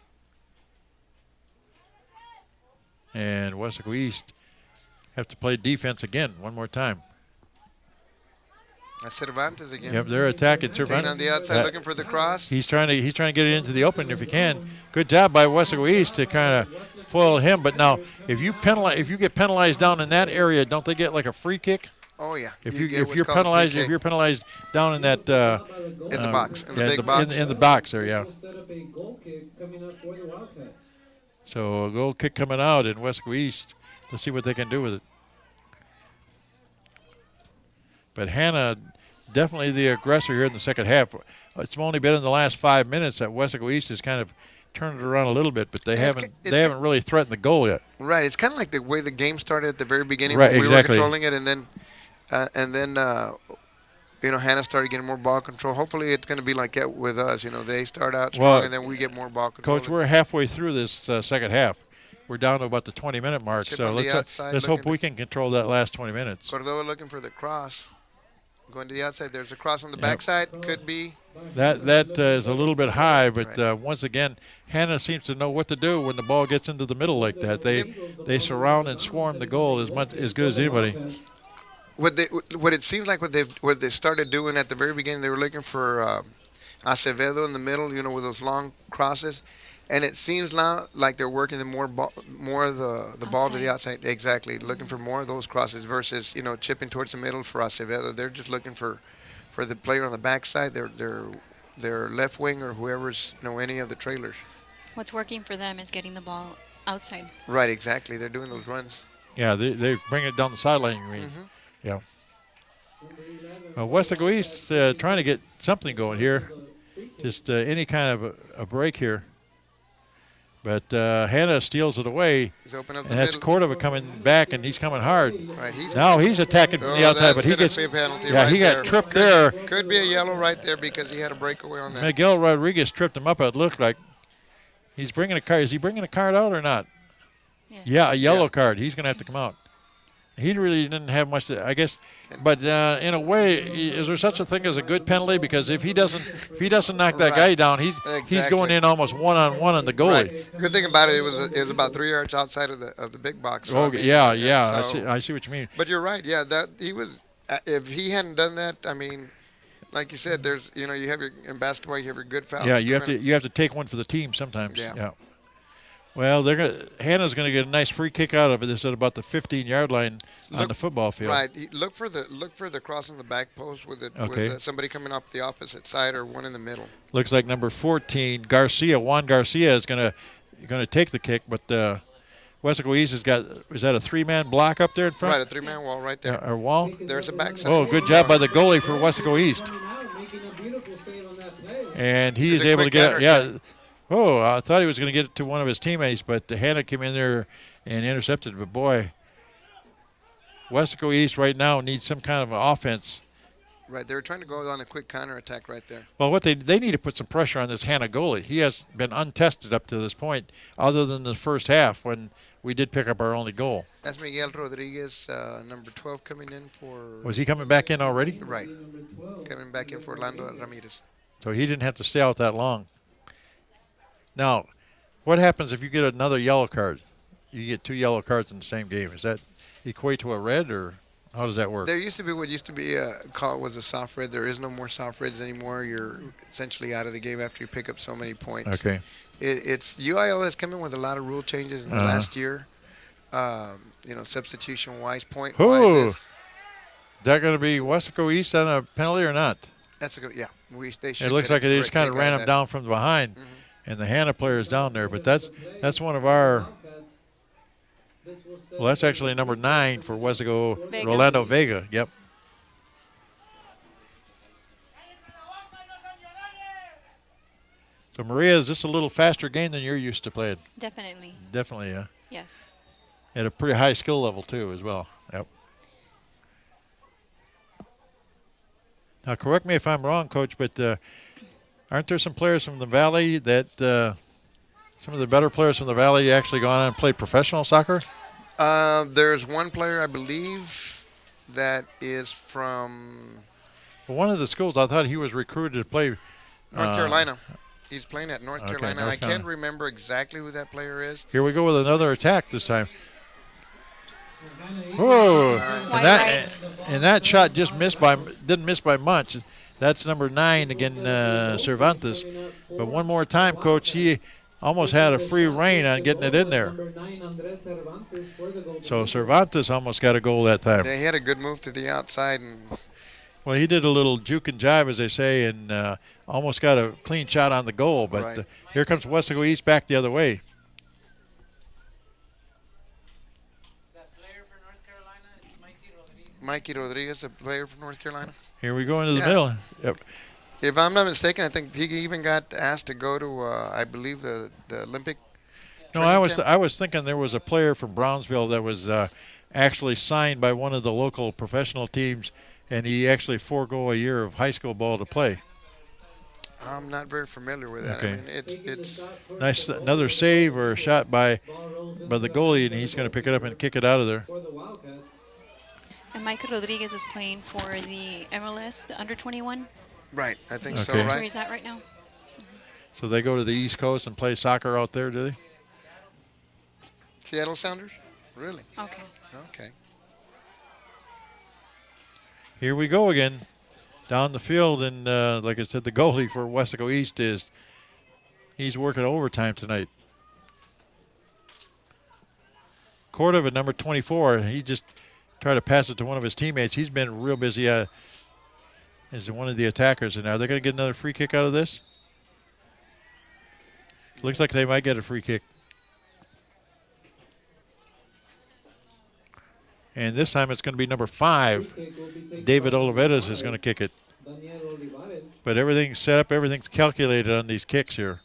And Weslaco East have to play defense again one more time. That's Cervantes again. Yep, they're attacking Staying on the outside, looking for the cross. He's trying to get it into the open if he can. Good job by Weslaco East to kind of foil him. But now, if you get penalized down in that area, don't they get like a free kick? Oh yeah. If get you're what's called a free penalized, kick. if you're penalized down in that in the box, in the big box, in the box there, yeah. Set up a goal kick coming up for the Wildcats. So a goal kick coming out in Weslaco East. Let's see what they can do with it. But Hanna, definitely the aggressor here in the second half. It's only been in the last 5 minutes that Weslaco East has kind of turned it around a little bit, but they haven't really threatened the goal yet. Right. It's kind of like the way the game started at the very beginning. Right, when we exactly. were controlling it, and then Hanna started getting more ball control. Hopefully, it's going to be like that with us. They start out strong, and then we get more ball control. Coach, we're halfway through this second half. We're down to about the 20-minute mark, Chip so on the outside, let's hope looking we can control that last 20 minutes. Cordova looking for the cross. Going to the outside. There's a cross on the backside. Could be. That is a little bit high, but once again, Hanna seems to know what to do when the ball gets into the middle like that. They surround and swarm the goal as good as anybody. What it seems like what they started doing at the very beginning, they were looking for Acevedo in the middle, with those long crosses, and it seems now like they're working the more of the ball to the outside. Exactly, looking for more of those crosses versus chipping towards the middle for Acevedo. They're just looking for the player on the backside, their left wing or whoever's any of the trailers. What's working for them is getting the ball outside. Right, exactly. They're doing those runs. Yeah, they bring it down the sideline. You mean? Mm-hmm. Yeah. Weslaco East trying to get something going here, just any kind of a break here. But Hanna steals it away, He's open up and the that's middle. Cordova coming back, and he's coming hard. Right, now he's attacking from the outside, but he gets be a penalty yeah right he got there. tripped there. Could be a yellow right there because he had a breakaway on that. Miguel Rodriguez tripped him up. It looked like he's bringing a card. Is he bringing a card out or not? Yes. Yeah, a yellow card. He's going to have to come out. He really didn't have much to, I guess. But in a way, is there such a thing as a good penalty? Because if he doesn't knock that guy down, he's going in almost one-on-one on the goalie. Right. Good thing about it, it was about 3 yards outside of the big box. So, Oh I mean, yeah. so- I see what you mean. But you're right. Yeah, that he was. If he hadn't done that, I mean, like you said, there's you have in basketball you have your good fouls. Yeah, you have to take one for the team sometimes. Yeah. Well, Hannah's going to get a nice free kick out of it. This at about the 15-yard line on the football field. Right. Look for the cross on the back post with somebody coming up the opposite side or one in the middle. Looks like number 14, Juan Garcia is going to take the kick, but Weslaco East is that a 3-man block up there in front? Right, a 3-man wall right there. A wall? There's a backside. Oh, good job by the goalie for Weslaco East. And he is able to get it. Oh, I thought he was going to get it to one of his teammates, but Hanna came in there and intercepted. But boy, Weslaco East right now needs some kind of an offense. Right, they were trying to go on a quick counterattack right there. Well, what they need to put some pressure on this Hanna goalie. He has been untested up to this point, other than the first half when we did pick up our only goal. That's Miguel Rodriguez, number 12, coming in for. Was he coming back in already? Right, coming back in for Orlando Ramirez. So he didn't have to stay out that long. Now, what happens if you get another yellow card? You get 2 yellow cards in the same game. Does that equate to a red or How does that work? There used to be what used to be called was a soft red. There is no more soft reds anymore. You're essentially out of the game after you pick up so many points. Okay. It's UIL has come in with a lot of rule changes in the last year. Substitution wise, point Ooh. wise. Is that going to be Weslaco East on a penalty or not? That's a good. Yeah, they should. It looks like they just kind of ran him down from behind, and the Hanna player is down there. But that's one of our. Well, that's actually number 9 for Weslaco, Vega. Rolando Vega. Yep. So, Maria, is this a little faster game than you're used to playing? Definitely. Definitely, yeah. Yes. At a pretty high skill level, too, as well. Yep. Now, correct me if I'm wrong, Coach, but aren't there some players from the Valley that some of the better players from the Valley actually gone on and played professional soccer? There's one player, I believe, that is from Well, one of the schools, I thought he was recruited to play North Carolina. He's playing at North okay, Carolina. North I Carolina. can't remember exactly who that player is. Here we go with another attack this time. Hannah, Whoa! Wide And that shot just didn't miss by much. That's number 9 again, Cervantes. But one more time, Coach, he almost had a free rein on getting it in there. Number 9, Andres Cervantes for the goal. So Cervantes almost got a goal that time. Yeah, he had a good move to the outside, and Well, he did a little juke and jive, as they say, and almost got a clean shot on the goal. But Right. Here comes Weslaco East back the other way. Mikey Rodriguez, a player from North Carolina. Here we go into the Yeah. middle. Yep. If I'm not mistaken, I think he even got asked to go to, I believe, the Olympic. No, training camp. I was thinking there was a player from Brownsville that was actually signed by one of the local professional teams, and he actually forego a year of high school ball to play. I'm not very familiar with that. Okay. I mean, it's Nice, another save or a shot by the goalie, and he's going to pick it up and kick it out of there. For the Wildcats. And Michael Rodriguez is playing for the MLS, the under 21. right. I think so. Okay. That's where Right. he's at right now. So they go to the East Coast and play soccer out there, do they? Seattle Sounders. Really? Okay. Okay. Here we go again, down the field, and like I said, the goalie for Weslaco East he's working overtime tonight. Cordova, number 24, he just tried to pass it to one of his teammates. He's been real busy as one of the attackers, and are they going to get another free kick out of this? Looks like they might get a free kick. And this time it's going to be number 5. Free kick will be taken David by Oliveras is going to kick it. Daniel Olivares. But everything's set up, everything's calculated on these kicks here.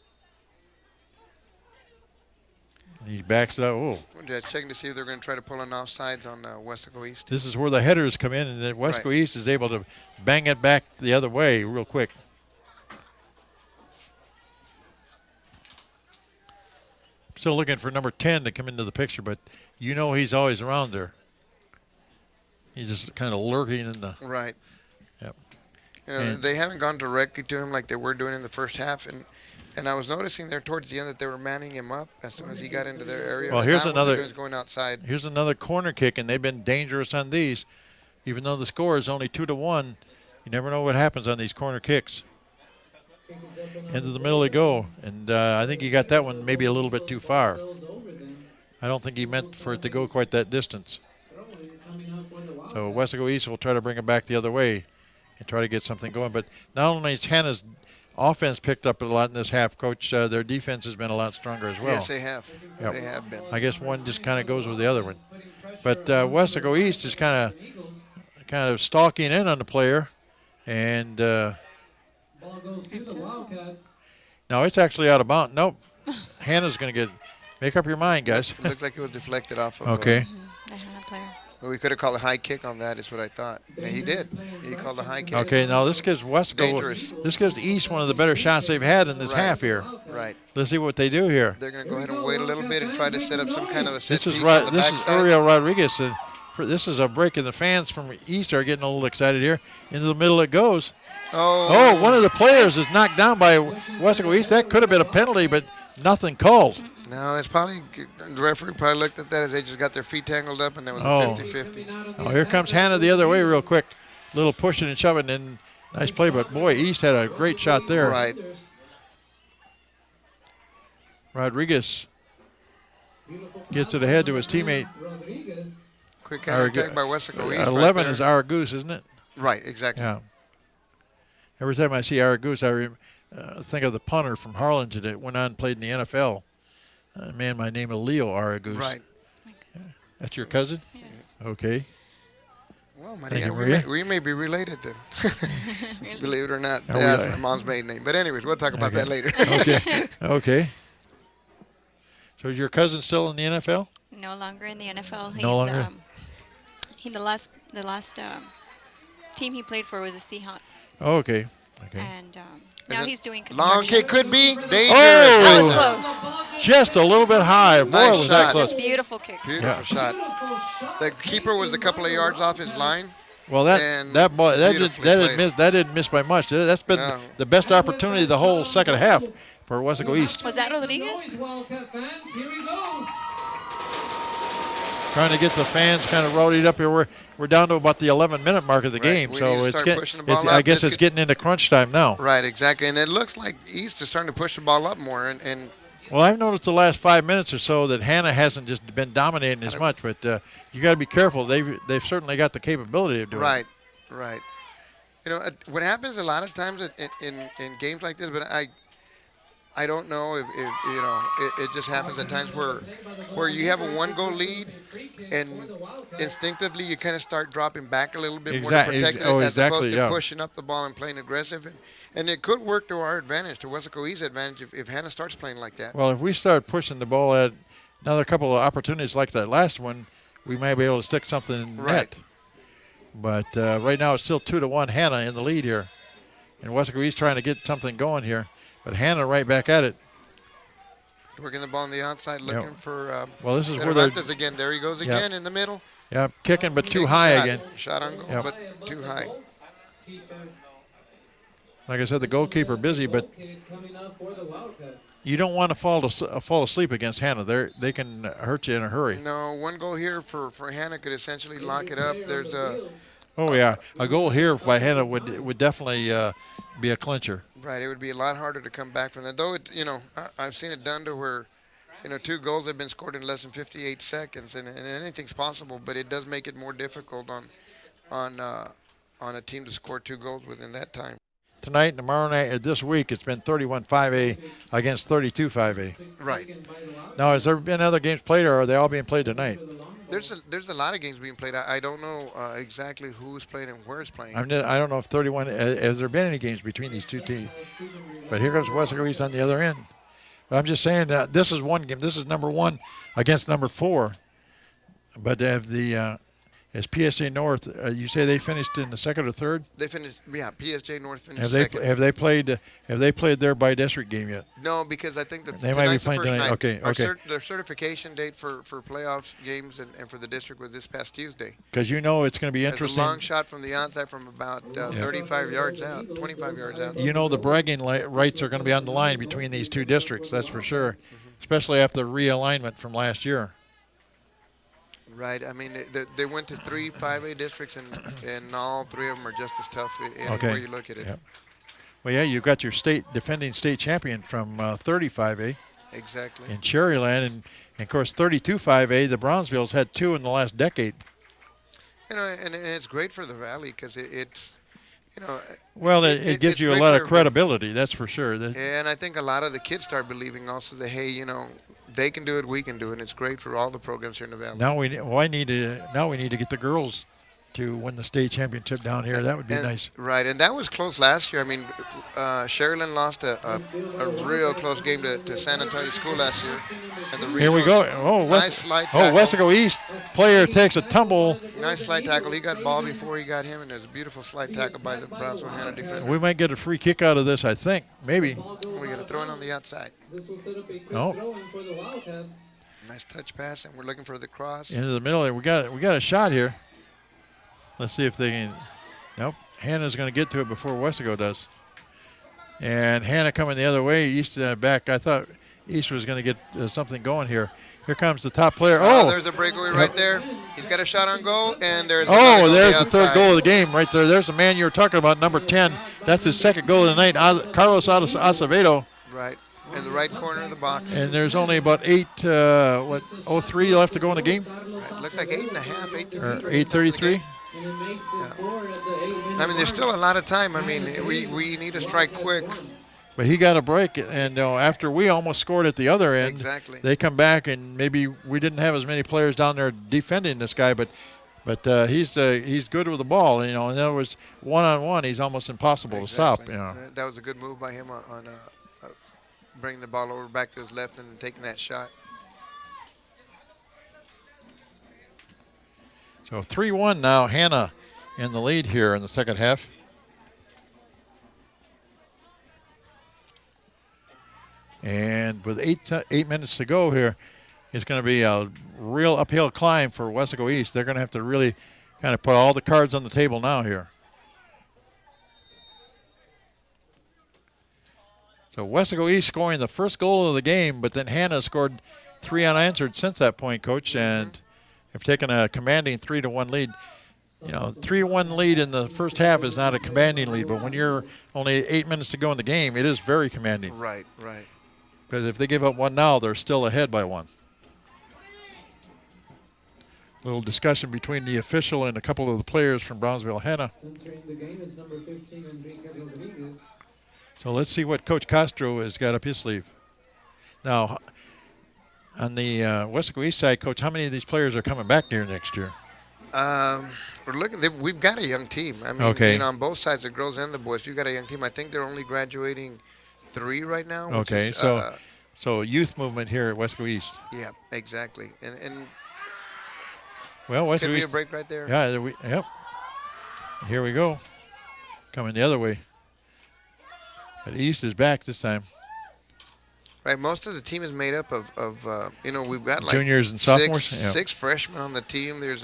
And he backs it up. Oh, We're just checking to see if they're going to try to pull an offsides on Weslaco East. this is where the headers come in, and then Weslaco Right. East is able to bang it back the other way real quick. Still looking for number 10 to come into the picture, but you know he's always around there. He's just kind of lurking in the. Right. Yep. And they haven't gone directly to him like they were doing in the first half, and I was noticing there towards the end that they were manning him up as soon as he got into their area. Well, And here's now what they're another- doing is going outside. Here's another corner kick, and they've been dangerous on these. Even though the score is only 2-1, you never know what happens on these corner kicks. Into the middle they go, and I think he got that one maybe a little bit too far. I don't think he meant for it to go quite that distance. So Weslaco East will try to bring it back the other way and try to get something going. But not only has Hannah's offense picked up a lot in this half, Coach, their defense has been a lot stronger as well. Yes, they have. Yep. They have been. I guess one just kind of goes with the other one. But Weslaco East is kind of stalking in on the player, and Ball goes to the Wildcats. now it's actually out of bounds. Nope, Hannah's going to make up your mind, guys. It looked like it was deflected off of. Okay. The Hanna player. Well, we could have called a high kick on that, is what I thought. And he did. He called a high kick. Okay, now this gives Dangerous. This gives East one of the better shots they've had in this Right. half here. Right. Let's see what they do here. They're going to go ahead and wait a little bit and try to set up some kind of a set This is piece right. on the This is backside. Uriel Rodriguez. And this is a break, and the fans from East are getting a little excited here. Into the middle it goes. Oh, one of the players is knocked down by Weslaco East. That could have been a penalty, but nothing called. No, it's probably the referee probably looked at that as they just got their feet tangled up, and it was Oh. a 50-50. Oh, here comes Hanna the other way real quick. Little pushing and shoving, and nice play. But, boy, East had a great shot there. Right. Rodriguez gets it ahead to his teammate. Quick counterattack by Weslaco East. 11 right is Aragoose, isn't it? Right, exactly. Yeah. Every time I see Aragoose, I think of the punter from Harlingen that went on and played in the NFL. A man by the name of Leo Aragoose. Right. That's your cousin? Yes. Okay. Well, Thank you, Maria, Maria. we may be related then. Believe it or not. Are we That's like- my mom's maiden name. But anyways, we'll talk about Okay. that later. Okay. Okay. So is your cousin still in the NFL? No longer in the NFL. He's, No longer? the last team he played for was the Seahawks, Oh, okay. Okay. and now he's doing Long construction. kick could be dangerous. That was Oh! close. Just a little bit high. Boy, Nice was that shot. close. Beautiful kick. Beautiful shot. The keeper was a couple of yards off his line. Well, that And ball beautifully played. that didn't miss by much, did it? That's been No. the best opportunity the whole second half for Weslaco East. Was that Rodriguez? Wildcat fans, here we go. Trying to get the fans kind of rowdied up here. We're down to about the 11-minute mark of the Right. game, We so need to it's start getting. pushing the ball I up. guess This it's could- getting into crunch time now. Right, exactly. And it looks like East is starting to push the ball up more. And Well, I've noticed the last 5 minutes or so that Hanna hasn't just been dominating as much, but you got to be careful. They've certainly got the capability of doing right, right. You know, what happens a lot of times in games like this, but I don't know if you know, it just happens at times where you have a 1-goal lead and instinctively you kind of start dropping back a little bit more to protect it as opposed to pushing up the ball and playing aggressive. And it could work to our advantage, to Weslaco East's advantage, if Hanna starts playing like that. Well, if we start pushing the ball at another couple of opportunities like that last one, we might be able to stick something in Right. net. But right now it's still 2-1 Hanna in the lead here. And Weslaco East trying to get something going here. But Hanna right back at it. Working the ball on the outside, looking for Well, this is where they're Cervantes again. There he goes again in the middle. Yeah, kicking but too Big high shot. again. Shot on goal, Yep. but too high. Like I said, the goalkeeper busy, but Coming up for the Wildcats. you don't want to fall asleep against Hanna. They can hurt you in a hurry. No, 1 goal here for Hanna could essentially lock it up. There's a Oh yeah, a goal here by Hanna would definitely be a clincher. right. It would be a lot harder to come back from that. Though it, you know, I've seen it done to where, you know, 2 goals have been scored in less than 58 seconds, and anything's possible. But it does make it more difficult on a team to score 2 goals within that time. Tonight, tomorrow night, this week, it's been 31-5A against 32-5A. Right. Now, has there been other games played, or are they all being played tonight? There's a lot of games being played. I don't know exactly who's playing and where it's playing. I don't know if 31 has there been any games between these two teams. But here comes Weslaco East on the other end. But I'm just saying that this is one game. This is number 1 against number 4. But as PSJ North, you say they finished in the second or third? They finished, yeah. PSJ North finished Have they second. have they played their by district game yet? No, because I think that They might be tonight's the playing first tonight. night. Okay. Their certification date for playoff games and for the district was this past Tuesday. Because you know it's going to be There's interesting. a long shot from the outside from about 35 yards out, 25 yards out. You know the bragging rights are going to be on the line between these two districts. That's for sure, especially after the realignment from last year. Right. I mean, they went to 3 5A districts, and all 3 of them are just as tough anywhere Okay. you look at it. Yep. Well, yeah, you've got your defending state champion from 35A Exactly. in Cherryland, and of course 32-5A. The Brownsvilles had 2 in the last decade. You know, and it's great for the Valley because it's, you know. Well, it gives it's you a great lot for of credibility. That's for sure. And I think a lot of the kids start believing also that, hey, you know, they can do it, we can do it. And it's great for all the programs here in the Valley. Now we need to get the girls to win the state championship down here. That would be nice. Right, and that was close last year. I mean, Sherilyn lost a real close game to San Antonio School last year. And the Here we go. nice slide tackle. Weslaco East player takes a tumble. Nice slide tackle. He got ball before he got him, and there's a beautiful slide tackle by the Brownsville Hannah defender. We might get a free kick out of this, I think. Maybe. We got to throw it on the outside. This will set up a quick No. throw-in for the Wildcats. Nice touch pass, and we're looking for the cross. Into the middle. We got a shot here. Let's see if they can. Nope. Hannah's going to get to it before Weslaco does. And Hanna coming the other way. East back. I thought East was going to get something going here. Here comes the top player. There's a breakaway right there. He's got a shot on goal, and there's there's the third outside. goal of the game right there. There's the man you were talking about, number 10. That's his second goal of the night, Carlos Acevedo. Right, in the right corner of the box. And there's only about 3 left to go in the game? Right, looks like 8.5, 8:33. 8:33? And it makes the score at the 8-minute I mean, there's still a mark. lot of time. I mean, we need to strike quick. But he got a break, and after we almost scored at the other end, Exactly. they come back, and maybe we didn't have as many players down there defending this guy, but he's good with the ball. In other words, one-on-one, he's almost impossible to stop. That was a good move by him on bringing the ball over back to his left and taking that shot. So 3-1 now, Hanna in the lead here in the second half. And with 8 minutes to go here, it's going to be a real uphill climb for Weslaco East. They're going to have to really kind of put all the cards on the table now here. So Weslaco East scoring the first goal of the game, but then Hanna scored 3 unanswered since that point, Coach, and have taken a commanding 3-1 lead. 3-1 lead in the first half is not a commanding lead, but when you're only 8 minutes to go in the game, it is very commanding. Right. Because if they give up 1 now, they're still ahead by 1. Little discussion between the official and a couple of the players from Brownsville Hannah. Entering the game is number 15, Enrique Rodriguez. So let's see what Coach Castro has got up his sleeve. Now, on the Weslaco East side, Coach, how many of these players are coming back here next year? We're looking. We've got a young team. I mean, on both sides, the girls and the boys, you've got a young team. I think they're only graduating 3 right now. Okay, so youth movement here at Weslaco East. Yeah, exactly. And well, Weslaco could be East, a break right there. Yeah, yep. Here we go. Coming the other way. But East is back this time. Right, most of the team is made up of we've got like juniors and sophomores. Six freshmen on the team. There's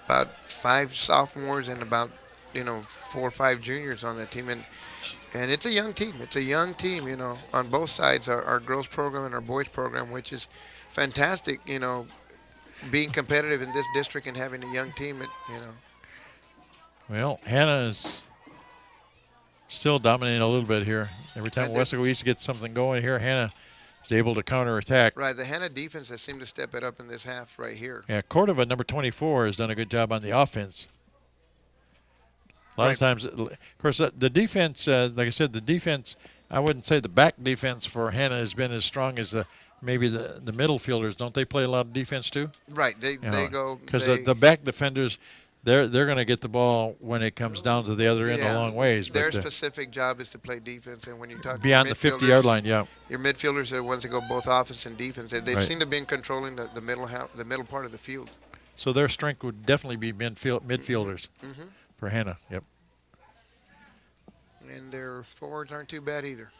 about 5 sophomores and about 4 or 5 juniors on that team, and it's a young team. It's a young team, on both sides, our girls program and our boys program, which is fantastic. Being competitive in this district and having a young team. Well, Hanna is still dominating a little bit here. Every time Weslaco East gets something going here, Hanna is able to counterattack. Right, the Hanna defense has seemed to step it up in this half right here. Yeah, Cordova, number 24, has done a good job on the offense. A lot of times, of course, the defense, like I said, the defense, I wouldn't say the back defense for Hanna has been as strong as maybe the middle fielders. Don't they play a lot of defense too? Right, they go. Because the back defenders, they're going to get the ball when it comes down to the other end a long ways. Their specific job is to play defense, and when you talk beyond the 50-yard line, your midfielders are the ones that go both offense and defense. They seem to be controlling the middle part of the field. So their strength would definitely be midfielders for Hanna. Yep. And their forwards aren't too bad either.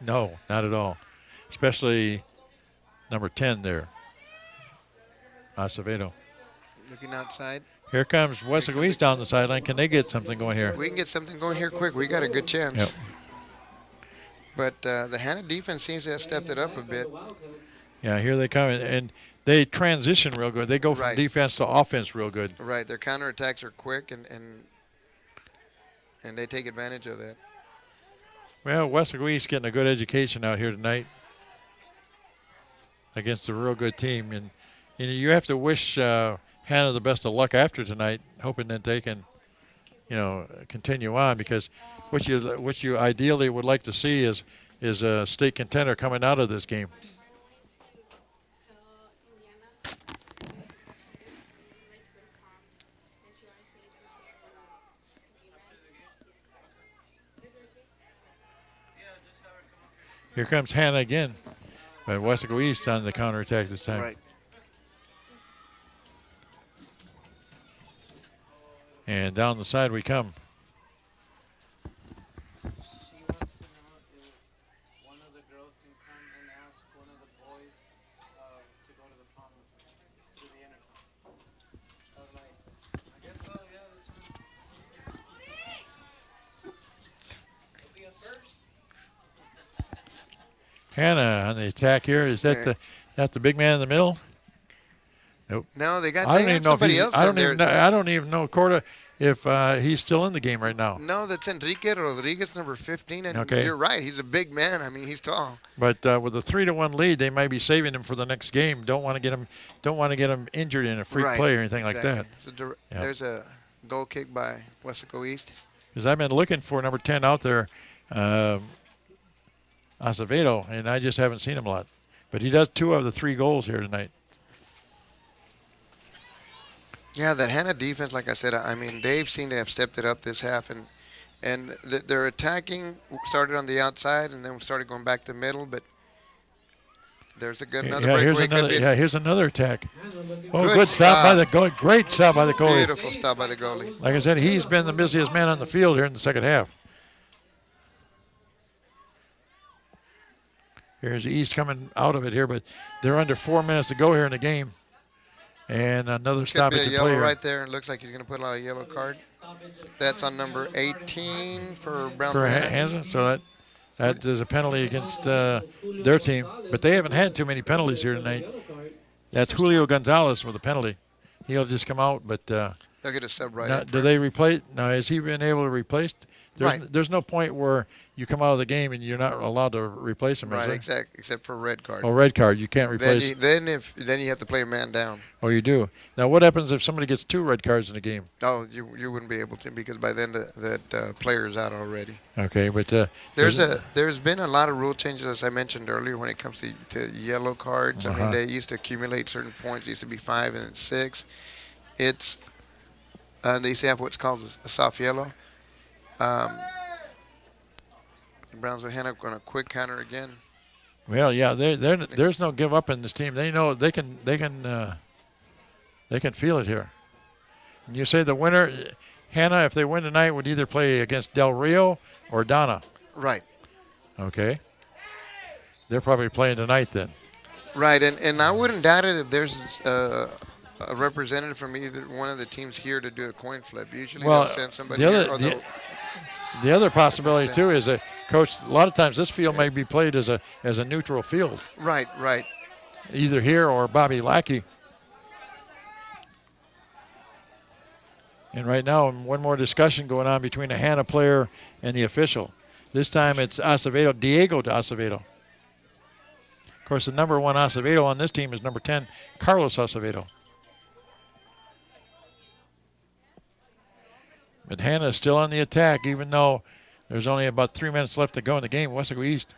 No, not at all. Especially number 10 there, Acevedo. Looking outside. Here comes Weslaco East down the sideline. Can they get something going here? We can get something going here quick. We got a good chance. Yep. But the Hanna defense seems to have stepped it up a bit. Yeah, here they come, and they transition real good. They go from defense to offense real good. Right, their counterattacks are quick, and they take advantage of that. Well, Weslaco East getting a good education out here tonight against a real good team, and you have to wish Hanna the best of luck after tonight, hoping that they can, continue on, because what you ideally would like to see is a state contender coming out of this game. Here comes Hanna again, but Weslaco East on the counterattack this time. Right. And down the side we come. She wants to know if one of the girls can come and ask one of the boys to go to the prom with them, to the intercom. I was like, I guess so, yeah, that's fine. It'll be a first. Hanna on the attack here. Is that the big man in the middle? Nope. No, they I don't even know if somebody he's, else. I don't even know Corda if he's still in the game right now. No, that's Enrique Rodriguez, number 15. And Okay. you're right. He's a big man. I mean, he's tall. But with a 3-1 lead, they might be saving him for the next game. Don't want to get him injured in a freak Right. play or anything like Exactly. that. Yeah. There's a goal kick by Weslaco East. Because I've been looking for number 10 out there, Acevedo, and I just haven't seen him a lot. But he does 2 of the 3 goals here tonight. Yeah, that Hanna defense, like I said, I mean, they've seemed to have stepped it up this half, and their attacking started on the outside and then started going back to the middle, but there's another breakaway. Here's another attack. Oh, Good good stop by the stop. goalie. Great stop by the goalie. Beautiful stop by the goalie. Like I said, he's been the busiest man on the field here in the second half. Here's East coming out of it here, but they're under 4 minutes to go here in the game. And another Could stoppage be a of yellow play here. right there. It looks like he's going to put out a yellow card. That's on number 18 for Brownsville For Hannah. Hansen, so that is a penalty against their team. But they haven't had too many penalties here tonight. That's Julio Gonzalez with a penalty. He'll just come out, but They'll get a sub right now, up do front. they replace? Now, has he been able to replace? Right. There's no point where you come out of the game and you're not allowed to replace him, is Right, there? except for a red card. Oh, red card. You can't replace. Then you have to play a man down. Oh, you do. Now, what happens if somebody gets 2 red cards in a game? Oh, you wouldn't be able to because by then that player is out already. Okay, but There's been a lot of rule changes, as I mentioned earlier, when it comes to yellow cards. I mean, they used to accumulate certain points. It used to be 5 and 6. It's they used to have what's called a soft yellow. Brownsville Hannah going to quick counter again. Well, yeah, there's no give up in this team. They know they can feel it here. And you say the winner, Hanna, if they win tonight, would either play against Del Rio or Donna. Right. Okay. They're probably playing tonight then. Right, and I wouldn't doubt it if there's a representative from either one of the teams here to do a coin flip. Usually they'll send somebody here. The other possibility too is that, Coach, a lot of times this field may be played as a neutral field. Right. Either here or Bobby Lackey. And right now, one more discussion going on between the Hanna player and the official. This time it's Acevedo, Diego de Acevedo. Of course, the number 1 Acevedo on this team is number 10, Carlos Acevedo. But Hanna is still on the attack, even though there's only about 3 minutes left to go in the game. Weslaco East,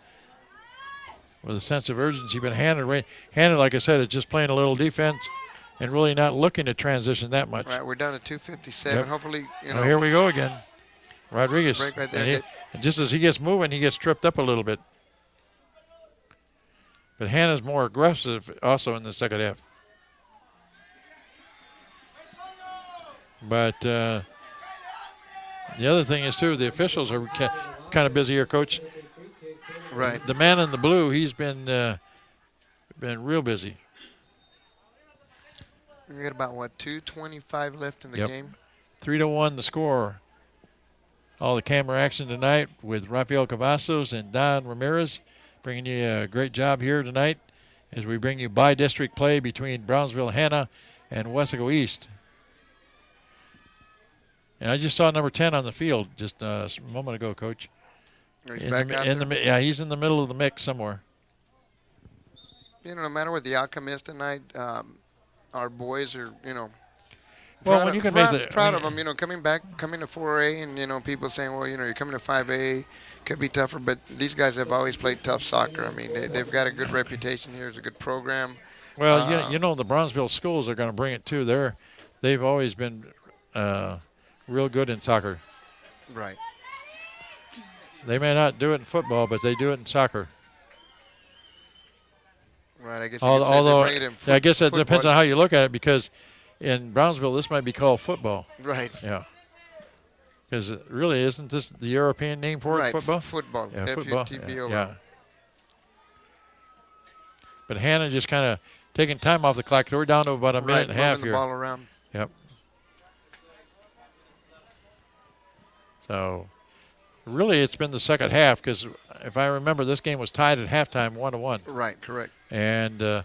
with a sense of urgency, but Hanna, like I said, is just playing a little defense and really not looking to transition that much. Right, we're down to 2:57. Yep. Hopefully, Well, here we go again. Rodriguez. Break right there. And just as he gets moving, he gets tripped up a little bit. But Hanna's more aggressive also in the second half. But the other thing is, too, the officials are kind of busy here, Coach. Right. The man in the blue, he's been real busy. We got about, 2:25 left in the game? 3-1 the score. All the camera action tonight with Rafael Cavazos and Don Ramirez bringing you a great job here tonight as we bring you by-district play between Brownsville Hannah and Weslaco East. And I just saw number 10 on the field just a moment ago, Coach. He's back out there? Yeah, he's in the middle of the mix somewhere. No matter what the outcome is tonight, our boys are, Well, when you can make proud of them, coming to 4A, and people saying, well, you're coming to 5A, could be tougher, but these guys have always played tough soccer. I mean, they've got a good reputation here. It's a good program. Well, the Brownsville schools are going to bring it too. They've always been real good in soccer. Right. They may not do it in football, but they do it in soccer. Right. I guess. I guess that depends on how you look at it, because in Brownsville this might be called football. Right. Yeah. Because really, isn't this the European name for it? Right. Football. Football. Yeah, football. FUTBO. Yeah. But Hanna just kind of taking time off the clock. We're down to about a minute and a half moving here. The ball around. Yep. So, really, it's been the second half, because if I remember, this game was tied at halftime, 1-1. Right, correct. And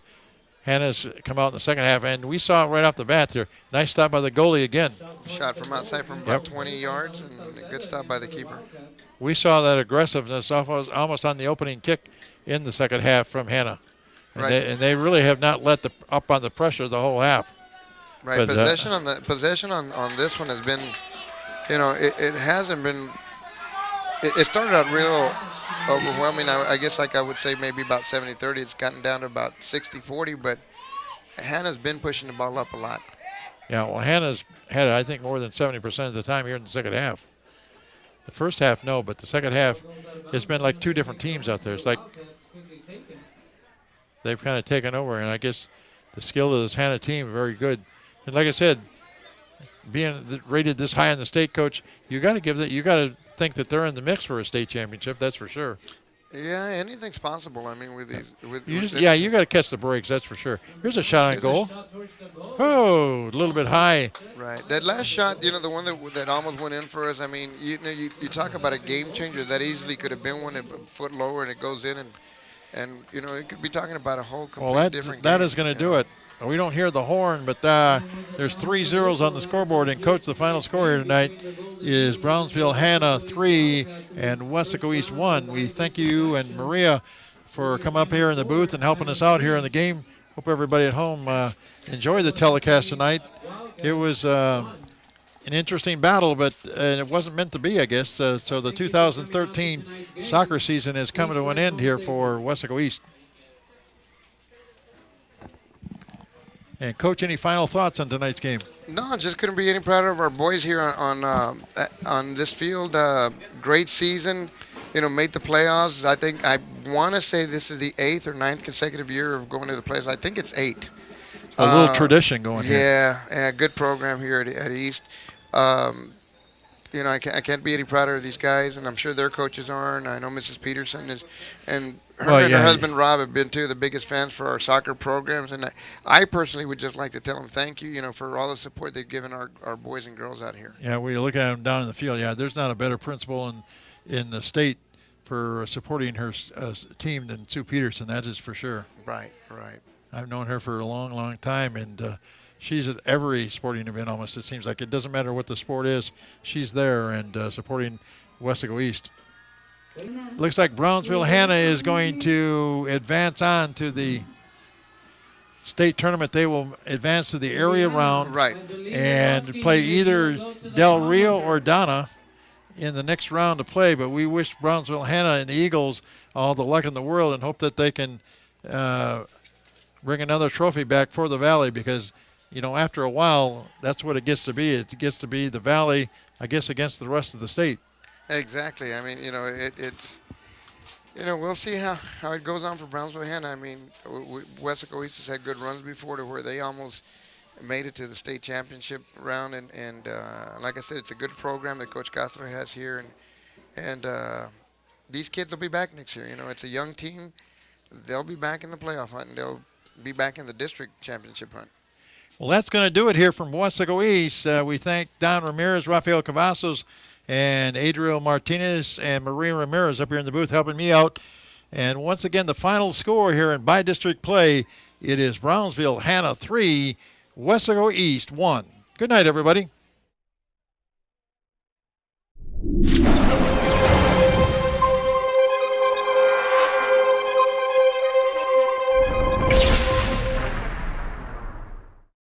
Hannah's come out in the second half, and we saw it right off the bat there. Nice stop by the goalie again. Shot from outside from about 20 yards, and a good stop by the keeper. We saw that aggressiveness almost on the opening kick in the second half from Hanna. And, Right. they really have not let up on the pressure the whole half. Right, But, possession on this one has been, it hasn't been. It started out real overwhelming. I guess I would say maybe about 70-30. It's gotten down to about 60-40, but Hannah's been pushing the ball up a lot. Yeah, well, Hannah's had, I think, more than 70% of the time here in the second half. The first half, no, but the second half, it's been like two different teams out there. It's like they've kind of taken over, and I guess the skill of this Hanna team very good. And like I said, being rated this high in the state, Coach, you got to think that they're in the mix for a state championship. That's for sure. Yeah, anything's possible. I mean, with these, you got to catch the breaks. That's for sure. Here's a shot on goal. Oh, a little bit high. Right. That last shot, the one that almost went in for us. I mean, you talk about a game changer. That easily could have been one a foot lower, and it goes in, and it could be talking about a whole complete different game. That is going to do it. We don't hear the horn, but there's 3 zeros on the scoreboard. And, Coach, the final score here tonight is Brownsville Hannah 3 and Weslaco East 1. We thank you and Maria for coming up here in the booth and helping us out here in the game. Hope everybody at home enjoyed the telecast tonight. It was an interesting battle, but it wasn't meant to be, I guess. So the 2013 soccer season is coming to an end here for Weslaco East. And, Coach, any final thoughts on tonight's game? No, just couldn't be any prouder of our boys here on this field. Great season, made the playoffs. I want to say this is the 8th or 9th consecutive year of going to the playoffs. I think it's 8. A little tradition going here. Yeah, good program here at East. I can't be any prouder of these guys, and I'm sure their coaches are. And I know Mrs. Peterson is, and her husband Rob have been the biggest fans for our soccer programs. And I personally would just like to tell them thank you, for all the support they've given our boys and girls out here. Yeah, we look at them down in the field. Yeah, there's not a better principal in the state for supporting her team than Sue Peterson. That is for sure. Right. I've known her for a long, long time, and she's at every sporting event almost. It seems like it doesn't matter what the sport is. She's there and supporting Weslaco East. Looks like Brownsville Hannah is going to advance on to the state tournament. They will advance to the area round and play either Del Rio or Donna in the next round to play. But we wish Brownsville Hannah and the Eagles all the luck in the world and hope that they can bring another trophy back for the Valley, because after a while, that's what it gets to be. It gets to be the Valley, I guess, against the rest of the state. Exactly. I mean, it's we'll see how it goes on for Brownsville Hannah. I mean, Weslaco East has had good runs before to where they almost made it to the state championship round, and like I said, it's a good program that Coach Castro has here, and these kids will be back next year. It's a young team. They'll be back in the playoff hunt, and they'll be back in the district championship hunt. Well, that's going to do it here from Weslaco East. We thank Don Ramirez, Rafael Cavazos, and Adriel Martinez and Maria Ramirez up here in the booth helping me out. And once again, the final score here in by-district play, it is Brownsville Hannah 3, Weslaco East 1. Good night, everybody.